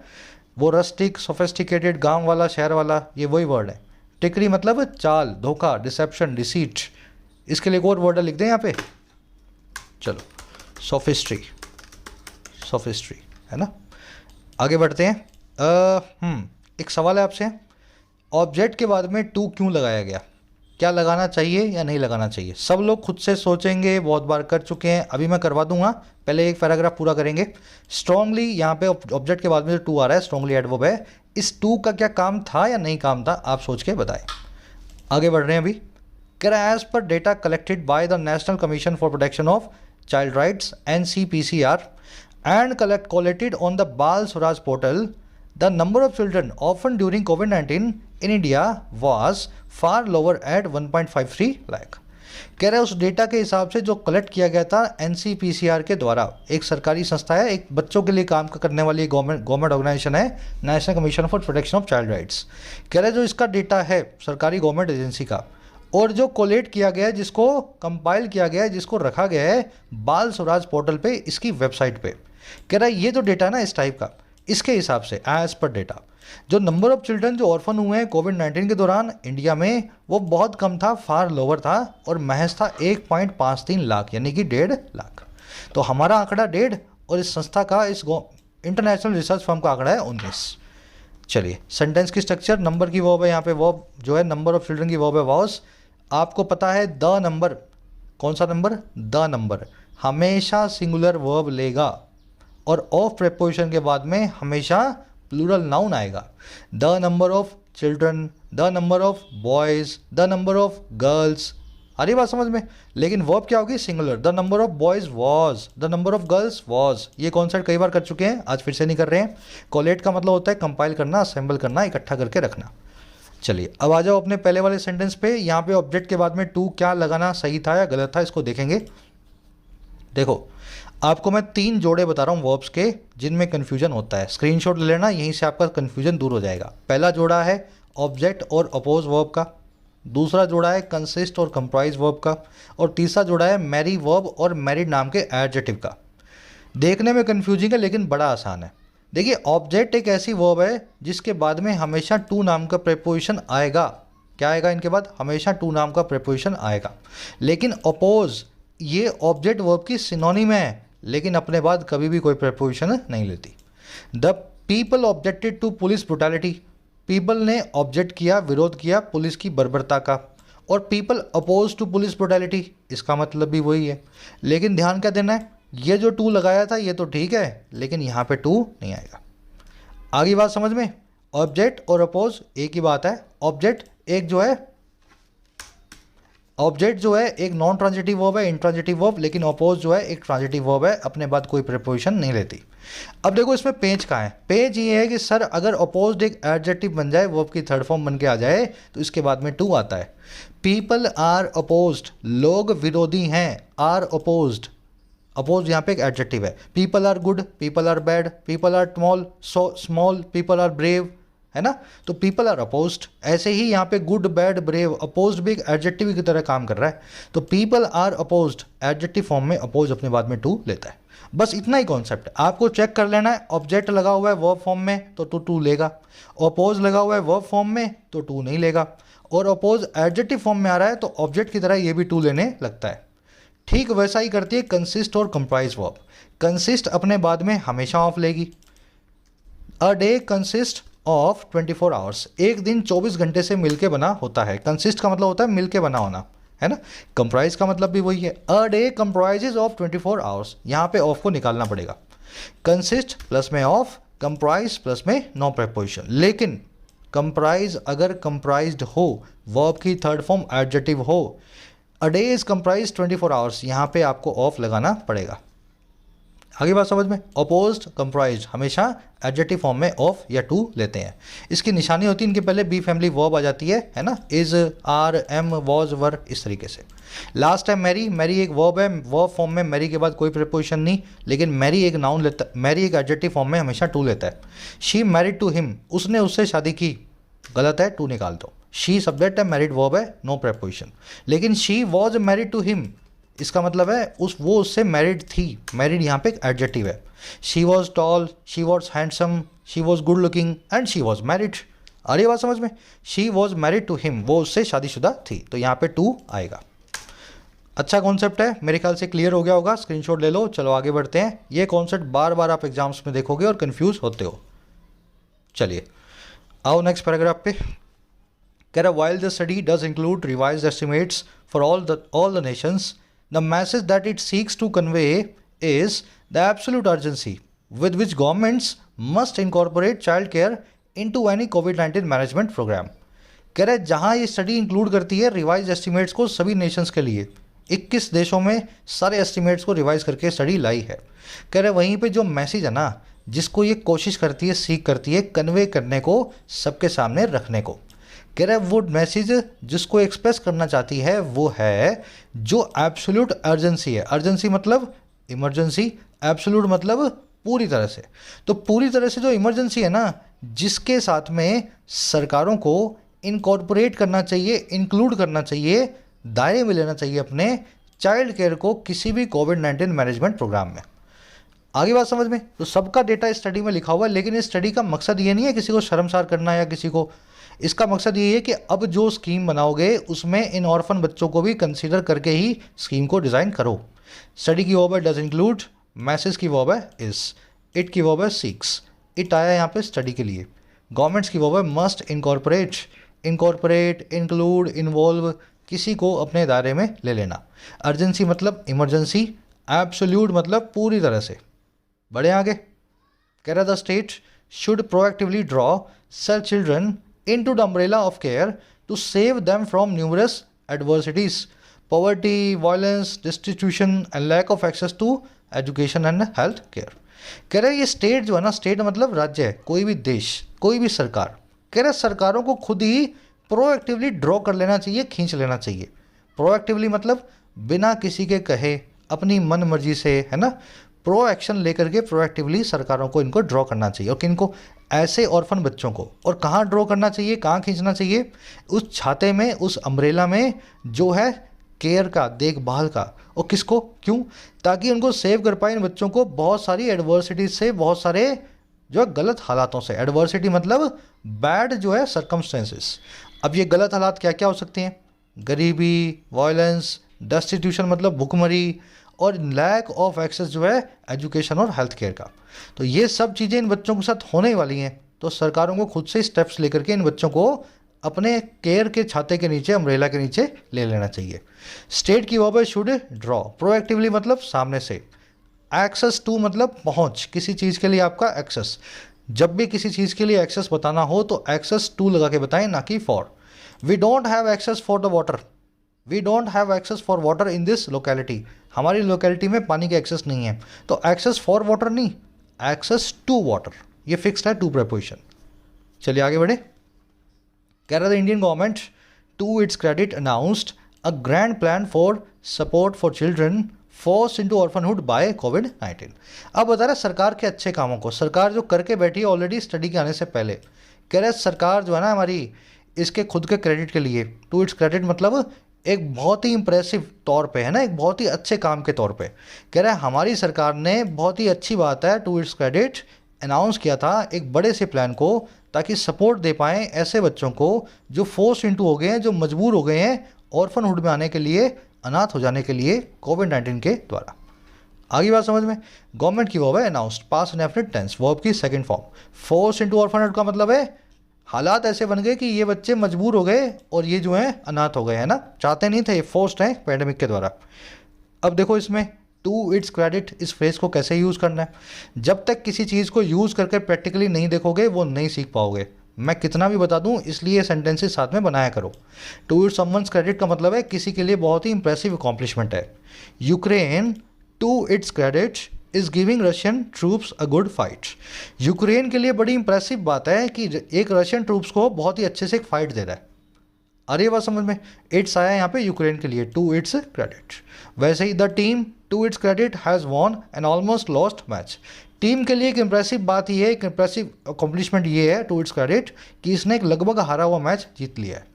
वो रस्टिक, सोफेस्टिकेटेड, गांव वाला, शहर वाला, ये वही वर्ड है। टिकरी मतलब चाल, धोखा, डिसेप्शन, डिसीट। इसके लिए एक और वर्ड लिख दें यहाँ पे, चलो, सोफिस्ट्री, सोफिस्ट्री, है ना। आगे बढ़ते हैं। एक सवाल है आपसे, ऑब्जेक्ट के बाद में टू क्यों लगाया गया? क्या लगाना चाहिए या नहीं लगाना चाहिए? सब लोग खुद से सोचेंगे, बहुत बार कर चुके हैं, अभी मैं करवा दूंगा। पहले एक पैराग्राफ पूरा करेंगे। स्ट्रांगली, यहाँ पे ऑब्जेक्ट के बाद में जो टू आ रहा है, स्ट्रांगली एडवर्ब है। इस टू का क्या काम था या नहीं काम था, आप सोच के बताएं। आगे बढ़ रहे हैं अभी। As per data collected by the national commission for protection of child rights NCPCR and collated on the Bal Swaraj portal, the number of children orphaned during COVID-19 in India was far lower at 1.53 lakh. कह रहे हैं उस data के हिसाब से जो collect किया गया था NCPCR के द्वारा, एक सरकारी संस्था है, एक बच्चों के लिए काम करने वाली गवर्नमेंट ऑर्गेनाइजेशन है, national commission for protection of child rights. कह रहे जो इसका डेटा है सरकारी गवर्नमेंट एजेंसी का, और जो कोलेट किया गया है, जिसको कंपाइल किया गया है, जिसको रखा गया है बाल स्वराज पोर्टल पे, इसकी वेबसाइट पे। कह रहा है ये जो डेटा है ना इस टाइप का, इसके हिसाब से एज पर डेटा जो नंबर ऑफ चिल्ड्रन जो ऑर्फन हुए हैं कोविड-19 के दौरान इंडिया में, वो बहुत कम था, फार लोअर था, और महज था 1.53 लाख, यानी कि 1.5 लाख। तो हमारा आंकड़ा 1.5 और इस संस्था का, इस इंटरनेशनल रिसर्च फर्म का आंकड़ा है 19। चलिए, सेंटेंस की स्ट्रक्चर, नंबर की वर्ब है यहाँ पे, वर्ब जो है नंबर ऑफ चिल्ड्रन की वर्ब है वॉज। आपको पता है द नंबर, कौन सा नंबर? द नंबर हमेशा सिंगुलर वर्ब लेगा, और ऑफ प्रेपोजिशन के बाद में हमेशा प्लूरल नाउन आएगा। The number of children, the number of boys, the number of girls. आ रही बात समझ में? लेकिन वर्ब क्या होगी? Singular. The number of boys was, the number of girls was. ये कॉन्सेप्ट कई बार कर चुके हैं, आज फिर से नहीं कर रहे हैं। कोलेट का मतलब होता है कंपाइल करना, असेंबल करना, इकट्ठा करके रखना। चलिए, अब आ जाओ अपने पहले वाले सेंटेंस पे। यहाँ पे ऑब्जेक्ट के बाद में टू क्या लगाना सही था या गलत था, इसको देखेंगे। देखो, आपको मैं 3 जोड़े बता रहा हूँ वर्ब्स के, जिनमें कन्फ्यूजन होता है। स्क्रीनशॉट ले लेना, यहीं से आपका कन्फ्यूजन दूर हो जाएगा। पहला जोड़ा है ऑब्जेक्ट और अपोज वर्ब का, दूसरा जोड़ा है कंसिस्ट और कंप्राइज वर्ब का, और तीसरा जोड़ा है मैरी वर्ब और मैरिड नाम के एडजेक्टिव का। देखने में कन्फ्यूजिंग है लेकिन बड़ा आसान है। देखिए, ऑब्जेक्ट एक ऐसी वर्ब है जिसके बाद में हमेशा टू नाम का प्रेपोजिशन आएगा। क्या आएगा इनके बाद? हमेशा टू नाम का प्रेपोजिशन आएगा। लेकिन अपोज ये ऑब्जेक्ट वर्ब की सिनोनिम है, लेकिन अपने बाद कभी भी कोई प्रेपोजिशन नहीं लेती। The people objected to police brutality, people ने ऑब्जेक्ट किया, विरोध किया पुलिस की बर्बरता का। और people oppose to police brutality, इसका मतलब भी वही है। लेकिन ध्यान क्या देना है, ये जो टू लगाया था ये तो ठीक है, लेकिन यहाँ पे टू नहीं आएगा। आगे बात समझ में? ऑब्जेक्ट और अपोज एक ही बात है। ऑब्जेक्ट एक जो है, ऑब्जेक्ट जो है एक नॉन ट्रांजिटिव वर्ब है, इंट्रांजिटिव वर्ब, लेकिन अपोज जो है एक ट्रांजिटिव वर्ब है, अपने बाद कोई प्रीपोजिशन नहीं लेती। अब देखो इसमें पेज कहाँ है? पेज ये है कि सर अगर अपोज्ड एक एडजेक्टिव बन जाए, वर्ब की थर्ड फॉर्म बन के आ जाए, तो इसके बाद में टू आता है। पीपल आर अपोज्ड, लोग विरोधी हैं, आर अपोज्ड। अपोज यहाँ पे एक एडजेक्टिव है। People are good, people are bad, people are small, people are brave, है ना। तो पीपल आर अपोज्ड। ऐसे ही यहाँ पे गुड, बैड, ब्रेव, अपोज्ड भी एक एडजेक्टिव की तरह काम कर रहा है। तो people are opposed adjective form में अपोज अपने बाद में टू लेता है। बस इतना ही कॉन्सेप्ट है, आपको चेक कर लेना है। ऑब्जेक्ट लगा हुआ है वर्ब फॉर्म में तो टू लेगा, अपोज लगा हुआ है वर्ब फॉर्म में तो टू नहीं लेगा, और अपोज एडजेक्टिव फॉर्म में आ रहा है तो ऑब्जेक्ट की तरह ये भी टू लेने लगता है। ठीक वैसा ही करती है कंसिस्ट और कंप्राइज वर्ब। कंसिस्ट अपने बाद में हमेशा ऑफ लेगी। A day consist of 24 hours, एक दिन 24 घंटे से मिलके बना होता है। कंसिस्ट का मतलब होता है मिलके बना होना, है ना। कंप्राइज का मतलब भी वही है। A day comprises of 24 hours, यहाँ पे ऑफ को निकालना पड़ेगा। कंसिस्ट प्लस में ऑफ, कंप्राइज प्लस में नो प्रेपोजिशन। लेकिन कंप्राइज अगर कंप्राइज्ड हो, वर्ब की थर्ड फॉर्म एडजेक्टिव हो, a day is comprise 24 hours, यहाँ पे आपको ऑफ लगाना पड़ेगा। आगे बात समझ में। अपोज्ड कंप्राइज्ड हमेशा एडजेक्टिव फॉर्म में ऑफ या टू लेते हैं। इसकी निशानी होती है इनके पहले बी फैमिली वर्ब आ जाती है ना, इज, आर, एम, वॉज, वर, इस तरीके से। लास्ट टाइम मैरी, मैरी एक वर्ब है, वर्ब फॉर्म में मैरी के बाद कोई प्रीपोजिशन नहीं, लेकिन मैरी एक नाउन लेता, मैरी एक एडजेक्टिव फॉर्म में हमेशा टू लेता है। शी मैरिड टू हिम, उसने उससे शादी की, गलत है, टू निकाल दो। शी सब्जेक्ट है, मैरिड वर्ब है, नो प्रीपोजिशन। लेकिन she was married to him, इसका मतलब है वो उससे मैरिड थी, मैरिड यहाँ पे एक एडजेक्टिव है। She was tall, she was handsome, she was good looking and she was married. आ रही बात समझ में। She was married to him, वो उससे शादीशुदा थी, तो यहाँ पे टू आएगा। अच्छा कॉन्सेप्ट है, मेरे ख्याल से क्लियर हो गया होगा, स्क्रीनशॉट ले लो। चलो आगे बढ़ते हैं। ये कॉन्सेप्ट बार बार आप एग्जाम्स में देखोगे और कंफ्यूज होते हो। चलिए आओ नेक्स्ट पैराग्राफ पे। कह रहा while the study does include revised estimates for all the nations, the message that it seeks to convey is the absolute urgency with which governments must incorporate child care into any COVID-19 management program. कह रहे जहाँ ये study include करती है revise estimates को सभी Nations के लिए, 21 देशों में सारे एस्टिमेट्स को रिवाइज करके स्टडी लाई है। कह रहे वहीं पे जो मैसेज है ना, जिसको ये कोशिश करती है, सीख करती है कन्वे करने को, सबके सामने रखने को। कह रहे वो मैसेज जिसको एक्सप्रेस करना चाहती है वो है जो एब्सोल्यूट अर्जेंसी है। अर्जेंसी मतलब इमरजेंसी, एब्सोल्यूट मतलब पूरी तरह से। तो पूरी तरह से जो इमरजेंसी है ना, जिसके साथ में सरकारों को इनकॉर्पोरेट करना चाहिए, इंक्लूड करना चाहिए, दायरे में लेना चाहिए अपने चाइल्ड केयर को किसी भी कोविड-19 मैनेजमेंट प्रोग्राम में। आगे बात समझ में। तो सबका डेटा इस स्टडी में लिखा हुआ है, लेकिन इस स्टडी का मकसद ये नहीं है किसी को शर्मसार करना या किसी को, इसका मकसद ये है कि अब जो स्कीम बनाओगे उसमें इन ऑर्फन बच्चों को भी कंसीडर करके ही स्कीम को डिज़ाइन करो। स्टडी की वर्ब है डज इंक्लूड, मैसेज की वर्ब है इज, इट की वर्ब है सीक्स, इट आया यहाँ पे स्टडी के लिए। गवर्नमेंट्स की वर्ब है must incorporate, incorporate, include, involve, किसी को अपने दायरे में ले लेना। अर्जेंसी मतलब इमरजेंसी, एब्सोल्यूट मतलब पूरी तरह से। बढ़े आगे। कह रहा the state should proactively draw such children into the umbrella of care to save them from numerous adversities, poverty, violence, destitution and lack of access to education and health care. कह रहे ये स्टेट जो है ना, state मतलब राज्य है, कोई भी देश, कोई भी सरकार। कह रहे सरकारों को खुद ही प्रोएक्टिवली ड्रॉ कर लेना चाहिए, खींच लेना चाहिए। प्रोएक्टिवली मतलब बिना किसी के कहे, अपनी मन मर्जी से, है ना, प्रो एक्शन लेकर के प्रोएक्टिवली सरकारों को इनको ड्रॉ करना चाहिए। और किनको? ऐसे ऑर्फन बच्चों को। और कहाँ ड्रॉ करना चाहिए, कहाँ खींचना चाहिए? उस छाते में, उस अम्ब्रेला में जो है केयर का, देखभाल का। और किसको? क्यों? ताकि उनको सेव कर पाए इन बच्चों को बहुत सारी एडवर्सिटीज से, बहुत सारे जो है गलत हालातों से। एडवर्सिटी मतलब बैड जो है सर्कमस्टेंसेस। अब ये गलत हालात क्या क्या हो सकते हैं? गरीबी, वायलेंस, डेस्टिट्यूशन मतलब भुखमरी, और लैक ऑफ एक्सेस जो है एजुकेशन और हेल्थ केयर का। तो ये सब चीज़ें इन बच्चों के साथ होने वाली हैं। तो सरकारों को खुद से स्टेप्स लेकर के इन बच्चों को अपने केयर के छाते के नीचे, अम्ब्रेला के नीचे ले लेना चाहिए। स्टेट की वर्ब है शुड ड्रॉ, प्रोएक्टिवली मतलब सामने से, एक्सेस टू मतलब पहुंच, किसी चीज़ के लिए आपका एक्सेस। जब भी किसी चीज़ के लिए एक्सेस बताना हो तो एक्सेस टू लगा के बताएं, ना कि for. We don't have access for the water, we don't have access for water in this locality. हमारी लोकेलिटी में पानी का एक्सेस नहीं है। तो एक्सेस फॉर वाटर नहीं, एक्सेस टू वाटर, ये फिक्स्ड है, टू प्रीपोजिशन। चलिए आगे बढ़े। कह रहा था Indian government to its credit announced a grand plan for support for children forced into orphanhood by कोविड-19। अब बता रहा है सरकार के अच्छे कामों को, सरकार जो करके बैठी है ऑलरेडी स्टडी के आने से पहले। कह रहे सरकार जो है ना हमारी, इसके खुद के क्रेडिट के लिए, टू इट्स क्रेडिट मतलब एक बहुत ही इंप्रेसिव तौर पे, है ना, एक बहुत ही अच्छे काम के तौर पे। कह रहा है हमारी सरकार ने, बहुत ही अच्छी बात है, टू इट्स क्रेडिट अनाउंस किया था एक बड़े से प्लान को, ताकि सपोर्ट दे पाएँ ऐसे बच्चों को जो फोर्स इनटू हो गए हैं, जो मजबूर हो गए हैं ऑर्फनहुड में आने के लिए, अनाथ हो जाने के लिए कोविड-19 के द्वारा। आगे बात समझ में। गवर्नमेंट की वर्ब है announced, past indefinite tense, verb की second form. Force into orphanhood का मतलब है हालात ऐसे बन गए कि ये बच्चे मजबूर हो गए और ये जो हैं अनाथ हो गए, है ना, चाहते नहीं थे, ये फोर्स्ड हैं पैंडेमिक के द्वारा। अब देखो इसमें टू इट्स क्रेडिट, इस फ्रेज को कैसे यूज़ करना है। जब तक किसी चीज़ को यूज़ करके प्रैक्टिकली नहीं देखोगे वो नहीं सीख पाओगे। मैं कितना भी बता दूं, इसलिए सेंटेंसेस साथ में बनाया करो। टू इट्स समवन्स क्रेडिट का मतलब है किसी के लिए बहुत ही इंप्रेसिव अकॉम्प्लिशमेंट है। Ukraine to its credit is giving Russian troops a good fight. Ukraine के लिए बड़ी इंप्रेसिव बात है कि एक रशियन ट्रूप्स को बहुत ही अच्छे से एक फाइट दे रहा है। आ रही है बात समझ में? इट्स आया यहाँ पे यूक्रेन के लिए, टू इट्स क्रेडिट। वैसे ही the team to its credit has won and almost lost match. Team के लिए एक इंप्रेसिव बात ये है, एक इंप्रेसिव अकॉम्प्लिशमेंट ये है टू इट्स क्रेडिट कि इसने एक लगभग हारा हुआ मैच जीत लिया है।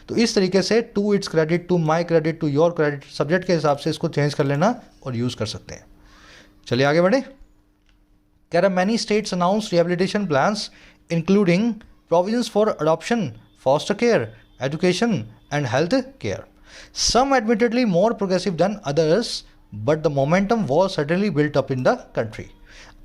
तो इस तरीके से to its credit, to my credit, to your credit subject के हिसाब से इसको चेंज कर लेना और यूज़ कर सकते हैं। चलिए आगे बढ़े। कह रहा many states announce rehabilitation plans including provisions for adoption, foster care, education and health care. Some admittedly more progressive than others, but the momentum was certainly built up in the country.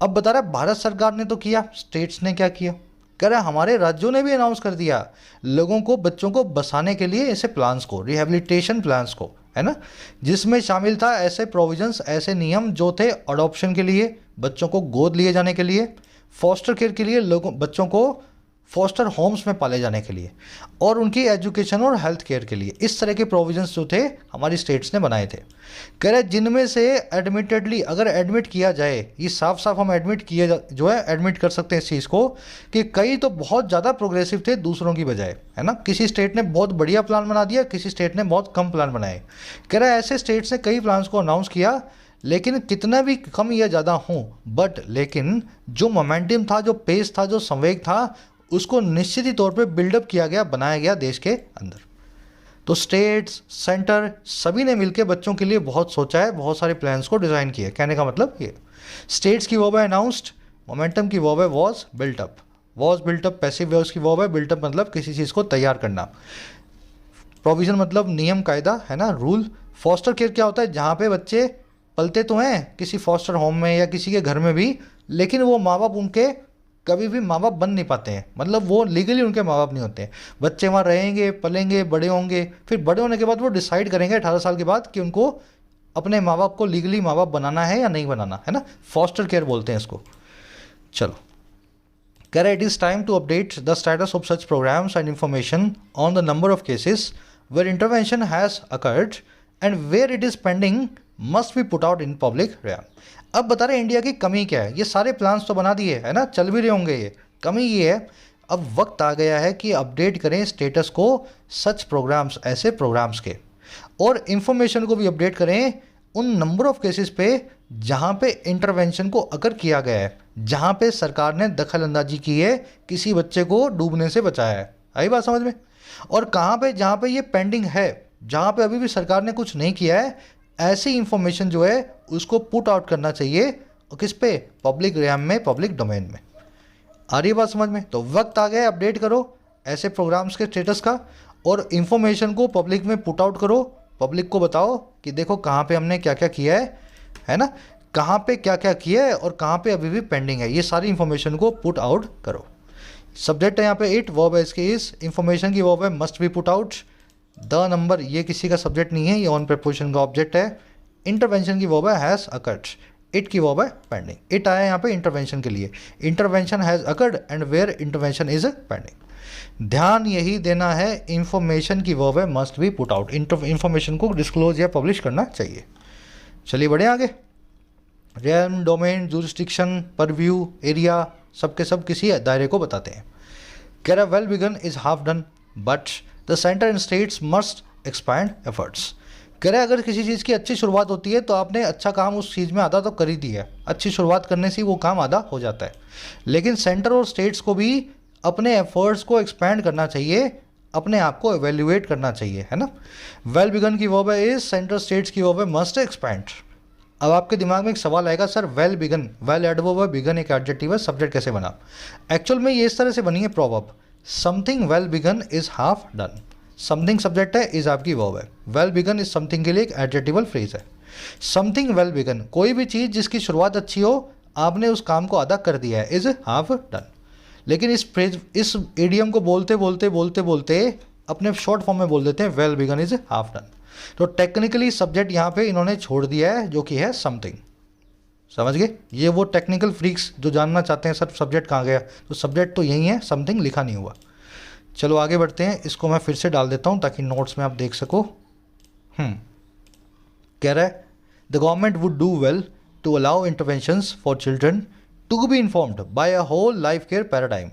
अब बता रहा है भारत सरकार ने तो किया, states ने क्या किया? कह रहा है हमारे राज्यों ने भी अनाउंस कर दिया लोगों को, बच्चों को बसाने के लिए ऐसे प्लान्स को, रिहेबिलिटेशन प्लान्स को, है ना, जिसमें शामिल था ऐसे प्रोविजंस, ऐसे नियम जो थे अडॉप्शन के लिए, बच्चों को गोद लिए जाने के लिए, फॉस्टर केयर के लिए, लोगों बच्चों को फॉस्टर होम्स में पाले जाने के लिए, और उनकी एजुकेशन और हेल्थ केयर के लिए। इस तरह के प्रोविजंस जो थे हमारी स्टेट्स ने बनाए थे। कह रहे जिनमें से एडमिटेडली, अगर एडमिट किया जाए, ये साफ साफ हम एडमिट किए जो है एडमिट कर सकते हैं इस चीज़ को कि कई तो बहुत ज़्यादा प्रोग्रेसिव थे दूसरों की बजाय, है ना। किसी स्टेट ने बहुत बढ़िया प्लान बना दिया, किसी स्टेट ने बहुत कम प्लान बनाए। कह रहा है ऐसे स्टेट्स ने कई प्लान्स को अनाउंस किया, लेकिन कितना भी कम या ज़्यादा हों, बट लेकिन जो मोमेंटम था, जो पेस था, जो संवेग था, उसको निश्चित ही तौर पे बिल्डअप किया गया, बनाया गया देश के अंदर। तो स्टेट्स, सेंटर सभी ने मिलकर बच्चों के लिए बहुत सोचा है, बहुत सारे प्लान्स को डिज़ाइन किए। कहने का मतलब ये, स्टेट्स की वर्ब है अनाउंस्ड, मोमेंटम की वर्ब है was built up. Was built up passive verbs की वर्ब है, बिल्टअप मतलब किसी चीज़ को तैयार करना, प्रोविजन मतलब नियम कायदा, है ना, रूल। फॉस्टर केयर क्या होता है? जहाँ पे बच्चे पलते तो हैं किसी फॉस्टर होम में या किसी के घर में भी, लेकिन वो माँ बाप उनके कभी भी माँ बाप बन नहीं पाते हैं, मतलब वो लीगली उनके माँ बाप नहीं होते हैं। बच्चे वहाँ रहेंगे, पलेंगे, बड़े होंगे, फिर बड़े होने के बाद वो डिसाइड करेंगे 18 साल के बाद कि उनको अपने माँ बाप को लीगली माँ बाप बनाना है या नहीं बनाना, है ना। फॉस्टर केयर बोलते हैं इसको। चलो, कह रहा है it is time to update the status of such programs and information on the number of cases where intervention has occurred and where it is pending must be put out in public realm. अब बता रहे India की कमी क्या है? ये सारे plans तो बना दिए, है ना, चल भी रहे होंगे, ये कमी ये है अब वक्त आ गया है कि अपडेट करें स्टेटस को सच प्रोग्राम्स, ऐसे प्रोग्राम्स के, और इन्फॉर्मेशन को भी अपडेट करें उन नंबर ऑफ केसेस पे जहाँ पे इंटरवेंशन को अगर किया गया है, जहाँ पे सरकार ने दखल अंदाजी की है, किसी बच्चे को डूबने से बचाया है। आई बात समझ में? और कहाँ पे, जहाँ पे ये पेंडिंग है, जहाँ पे अभी भी सरकार ने कुछ नहीं किया है, ऐसी इंफॉर्मेशन जो है उसको पुट आउट करना चाहिए। और किस पे? पब्लिक रियम में, पब्लिक डोमेन में। आ रही बात समझ में? तो वक्त आ गया, अपडेट करो ऐसे प्रोग्राम्स के स्टेटस का, और इन्फॉर्मेशन को पब्लिक में पुट आउट करो। पब्लिक को बताओ कि देखो कहाँ पे हमने क्या क्या किया है ना, कहाँ पे क्या क्या किया है और कहाँ पे अभी भी पेंडिंग है, ये सारी इन्फॉर्मेशन को पुट आउट करो। सब्जेक्ट है यहाँ पे इट, वर्ब है इसके इज, इन्फॉर्मेशन की वर्ब है must be put out, the number ये किसी का सब्जेक्ट नहीं है, ये ऑन प्रीपोजिशन का ऑब्जेक्ट है। इंटरवेंशन की वर्ब है हैज़ अकर्ड, इट की वर्ब है पेंडिंग। इट आया यहाँ पे इंटरवेंशन के लिए, intervention has occurred and where intervention is pending. ध्यान यही देना है, इंफॉर्मेशन की वर्ब है must be put out, information को डिस्क्लोज या पब्लिश करना चाहिए। चलिए बढ़े आगे। रियम, डोमेन, जुरिस्डिक्शन, परव्यू, एरिया, सबके सब किसी दायरे को बताते हैं। कह रहा well begun is half done but the centre and states must expand efforts. कह रहे अगर किसी चीज़ की अच्छी शुरुआत होती है तो आपने अच्छा काम उस चीज़ में आधा तो कर ही दिया है, अच्छी शुरुआत करने से वो काम आधा हो जाता है। लेकिन सेंटर और स्टेट्स को भी अपने एफर्ट्स को एक्सपैंड करना चाहिए, अपने आप को एवेल्युएट करना चाहिए, है ना। वेल बिगन की वर्ब है इज, सेंटर स्टेट्स की वर्ब है मस्ट एक्सपैंड। अब आपके दिमाग में एक सवाल आएगा, sir well begin, well adverb है, बिगन एक एडजेक्टिव है, सब्जेक्ट कैसे बना? एक्चुअल में ये इस तरह से बनी है proverb, something well begun is half done. Something subject है, इज आपकी वर्ब है, वेल बिगन इज समथिंग के लिए एक एडजेक्टिवल फ्रेज है। समथिंग वेल बिगन, कोई भी चीज़ जिसकी शुरुआत अच्छी हो, आपने उस काम को आधा कर दिया है, इज हाफ डन। लेकिन इस फ्रेज, इस इडियम को बोलते बोलते बोलते बोलते अपने शॉर्ट फॉर्म में बोल देते हैं well begun is half done. तो टेक्निकली सब्जेक्ट यहाँ पे इन्होंने छोड़ दिया है जो कि है समथिंग। समझ गए? ये वो टेक्निकल फ्रीक्स जो जानना चाहते हैं सर सब्जेक्ट कहाँ गया, तो सब्जेक्ट तो यही है, समथिंग लिखा नहीं हुआ। चलो आगे बढ़ते हैं, इसको मैं फिर से डाल देता हूँ ताकि नोट्स में आप देख सको। कह रहा है the government would do well to allow interventions for children to be informed by a whole life care paradigm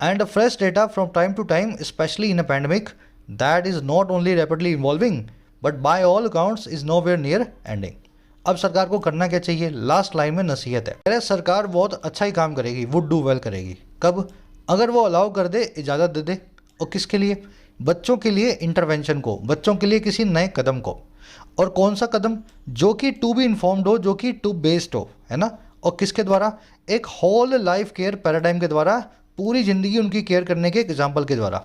and a fresh data from time to time, especially in a pandemic that is not only rapidly evolving but by all accounts is nowhere near ending. अब सरकार को करना क्या चाहिए? Last line में नसीहत है, अरे सरकार बहुत अच्छा ही काम करेगी, वुड डू वेल करेगी। कब? अगर वो अलाउ कर दे, इजाज़त दे दे। और किसके लिए? बच्चों के लिए इंटरवेंशन को, बच्चों के लिए किसी नए कदम को। और कौन सा कदम? जो कि टू बी इन्फॉर्म्ड हो, जो कि टू बेस्ड हो, है ना। और किसके द्वारा? एक होल लाइफ केयर पैराडाइम के द्वारा, पूरी ज़िंदगी उनकी केयर करने के एग्जाम्पल के द्वारा।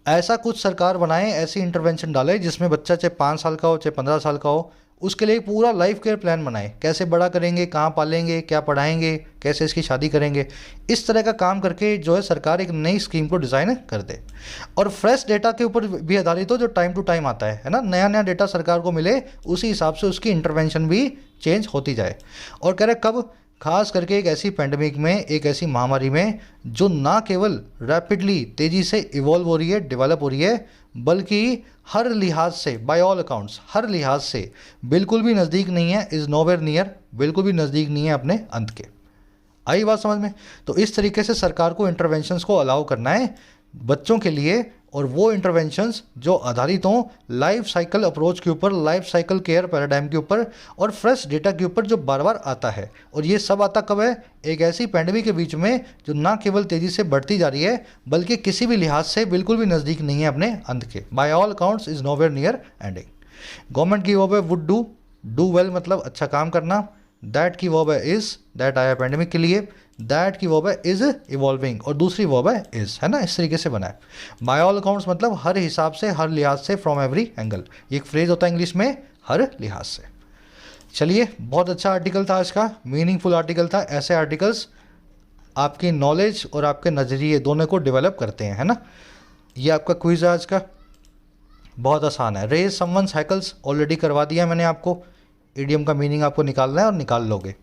ऐसा कुछ सरकार बनाए, ऐसी इंटरवेंशन डाले जिसमें बच्चा चाहे 5 साल का हो, चाहे 15 साल का हो, उसके लिए पूरा लाइफ केयर प्लान बनाए। कैसे बड़ा करेंगे, कहाँ पालेंगे, क्या पढ़ाएंगे, कैसे इसकी शादी करेंगे, इस तरह का काम करके जो है सरकार एक नई स्कीम को डिज़ाइन कर दे। और फ्रेश डेटा के ऊपर भी आधारित हो, जो टाइम टू टाइम आता है ना। नया नया डेटा सरकार को मिले, उसी हिसाब से उसकी इंटरवेंशन भी चेंज होती जाए। और कह रहे कब? खास करके एक ऐसी पैंडमिक में, एक ऐसी महामारी में जो ना केवल रैपिडली तेज़ी से इवॉल्व हो रही है, डेवलप हो रही है, बल्कि हर लिहाज से, बाय ऑल अकाउंट्स, हर लिहाज से बिल्कुल भी नज़दीक नहीं है, इज़ नोवेयर नियर, बिल्कुल भी नज़दीक नहीं है अपने अंत के। आई बात समझ में? तो इस तरीके से सरकार को इंटरवेंशंस को अलाउ करना है बच्चों के लिए, और वो इंटरवेंशंस जो आधारित हों लाइफ साइकिल अप्रोच के ऊपर, लाइफ साइकिल केयर पैराडाइम के ऊपर, और फ्रेश डेटा के ऊपर जो बार बार आता है। और ये सब आता कब है? एक ऐसी पैंडमिक के बीच में जो ना केवल तेज़ी से बढ़ती जा रही है, बल्कि किसी भी लिहाज से बिल्कुल भी नज़दीक नहीं है अपने अंत के। By all accounts is nowhere near ending. Government की वर्ब है वुड डू वेल मतलब अच्छा काम करना। दैट की वर्ब है इज़, दैट आया पैंडमिक के लिए। दैट की वर्ब है इज़ इवॉल्विंग, और दूसरी वर्ब है इज़, है ना। इस तरीके से बना है। बाय ऑल अकाउंट्स मतलब हर हिसाब से, हर लिहाज से, फ्रॉम एवरी एंगल। ये एक फ्रेज होता है इंग्लिश में, हर लिहाज से। चलिए, बहुत अच्छा आर्टिकल था आज का, मीनिंगफुल आर्टिकल था। ऐसे आर्टिकल्स आपकी नॉलेज और आपके नज़रिए दोनों को डेवलप करते हैं, है ना। ये आपका क्विज आज का, बहुत आसान है। रेज समवन्स हैकल्स ऑलरेडी करवा दिया मैंने आपको। इडियम का मीनिंग आपको निकालना है और निकाल लोगे।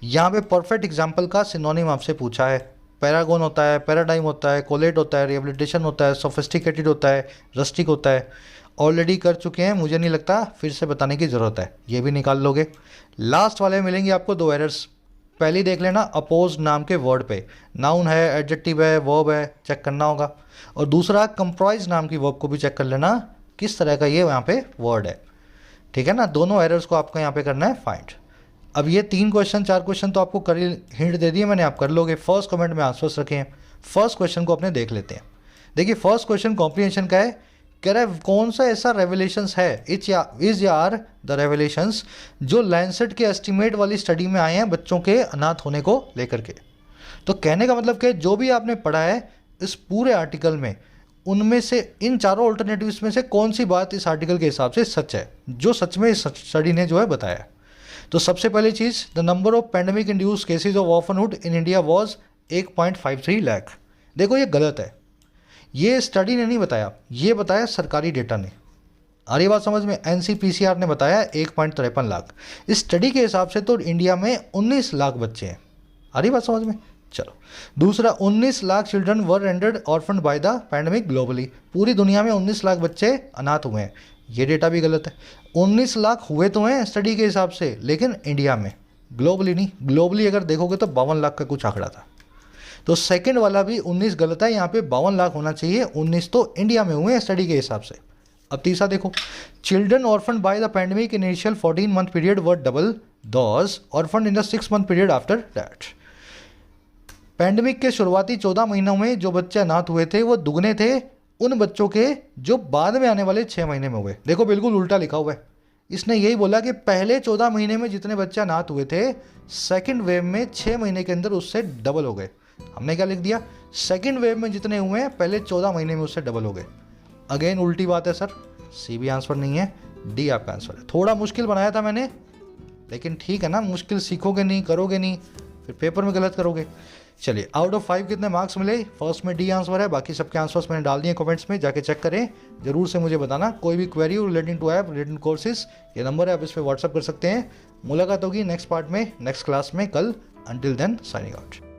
यहाँ पे परफेक्ट एग्जाम्पल का सिनोनिम आपसे पूछा है। पैरागोन होता है, पैराडाइम होता है, कोलेट होता है, रिहेबिलिटेशन होता है, सोफिस्टिकेटेड होता है, रस्टिक होता है। ऑलरेडी कर चुके हैं, मुझे नहीं लगता फिर से बताने की ज़रूरत है, ये भी निकाल लोगे। लास्ट वाले में मिलेंगे आपको 2 एरर्स। पहली देख लेना अपोज नाम के वर्ड पे, नाउन है, एडजेक्टिव है, वर्ब है, चेक करना होगा। और दूसरा कंप्राइज नाम की वर्ब को भी चेक कर लेना, किस तरह का ये यहाँ पे वर्ड है, ठीक है ना। दोनों एरर्स को आपको यहाँ पे करना है फाइंड। अब ये 3 क्वेश्चन 4 क्वेश्चन तो आपको कर हिंट दे दिए मैंने, आप कर लोगे। फर्स्ट कमेंट में आंसर्स रखे हैं। फर्स्ट क्वेश्चन को अपने देख लेते हैं। देखिए, फर्स्ट क्वेश्चन कॉम्प्रिहेंशन का है। कह रहा है कौन सा ऐसा रेवलेशंस है, इज या आर द रेवलेशंस जो लैंसेट के एस्टिमेट वाली स्टडी में आए हैं बच्चों के अनाथ होने को लेकर के। तो कहने का मतलब कि जो भी आपने पढ़ा है इस पूरे आर्टिकल में, उनमें से इन चारों ऑल्टरनेटिव्स में से कौन सी बात इस आर्टिकल के हिसाब से सच है, जो सच में इस स्टडी ने जो है बताया। तो सबसे पहली चीज़, the number of pandemic induced cases of orphanhood in India was 1.53 lakh. देखो ये गलत है, ये स्टडी ने नहीं बताया, ये बताया सरकारी डेटा ने। आ रही बात समझ में? NCPCR ने बताया 1.53 लाख। इस स्टडी के हिसाब से तो इंडिया में 19 लाख बच्चे हैं। आ रही बात समझ में? चलो, दूसरा 19 lakh children were rendered orphaned by the pandemic globally. पूरी दुनिया में 19 लाख बच्चे अनाथ हुए हैं, ये डेटा भी गलत है। 19 लाख हुए तो हैं स्टडी के हिसाब से, लेकिन इंडिया में, ग्लोबली नहीं। ग्लोबली अगर देखोगे तो 52 लाख का कुछ आंकड़ा था। तो सेकंड वाला भी 19 गलत है, यहाँ पे 52 लाख होना चाहिए। 19 तो इंडिया में हुए हैं स्टडी के हिसाब से। अब तीसरा देखो, children orphan bye the pandemic initial 14 month period were double those orphan in the 6 month period after that. Pandemic के शुरुआती 14 महीनों में जो बच्चे अनाथ हुए थे वो दुगने थे उन बच्चों के जो बाद में आने वाले 6 महीने में हुए। देखो बिल्कुल उल्टा लिखा हुआ है। इसने यही बोला कि पहले 14 महीने में जितने बच्चे अनाथ हुए थे, सेकंड वेव में 6 महीने के अंदर उससे डबल हो गए। हमने क्या लिख दिया? सेकंड वेव में जितने हुए हैं पहले 14 महीने में उससे डबल हो गए। अगेन उल्टी बात है सर, सी भी आंसर नहीं है, डी आपका आंसर है। थोड़ा मुश्किल बनाया था मैंने, लेकिन ठीक है ना, मुश्किल सीखोगे नहीं, करोगे नहीं, फिर पेपर में गलत करोगे। चलिए, आउट ऑफ 5 कितने मार्क्स मिले? फर्स्ट में डी आंसर है, बाकी सबके आंसर्स मैंने डाल दिए कमेंट्स में, जाके चेक करें। जरूर से मुझे बताना कोई भी query relating to app, relating courses, ये नंबर है, आप इस पर व्हाट्सअप कर सकते हैं। मुलाकात होगी नेक्स्ट पार्ट में, नेक्स्ट क्लास में कल। Until then, signing out.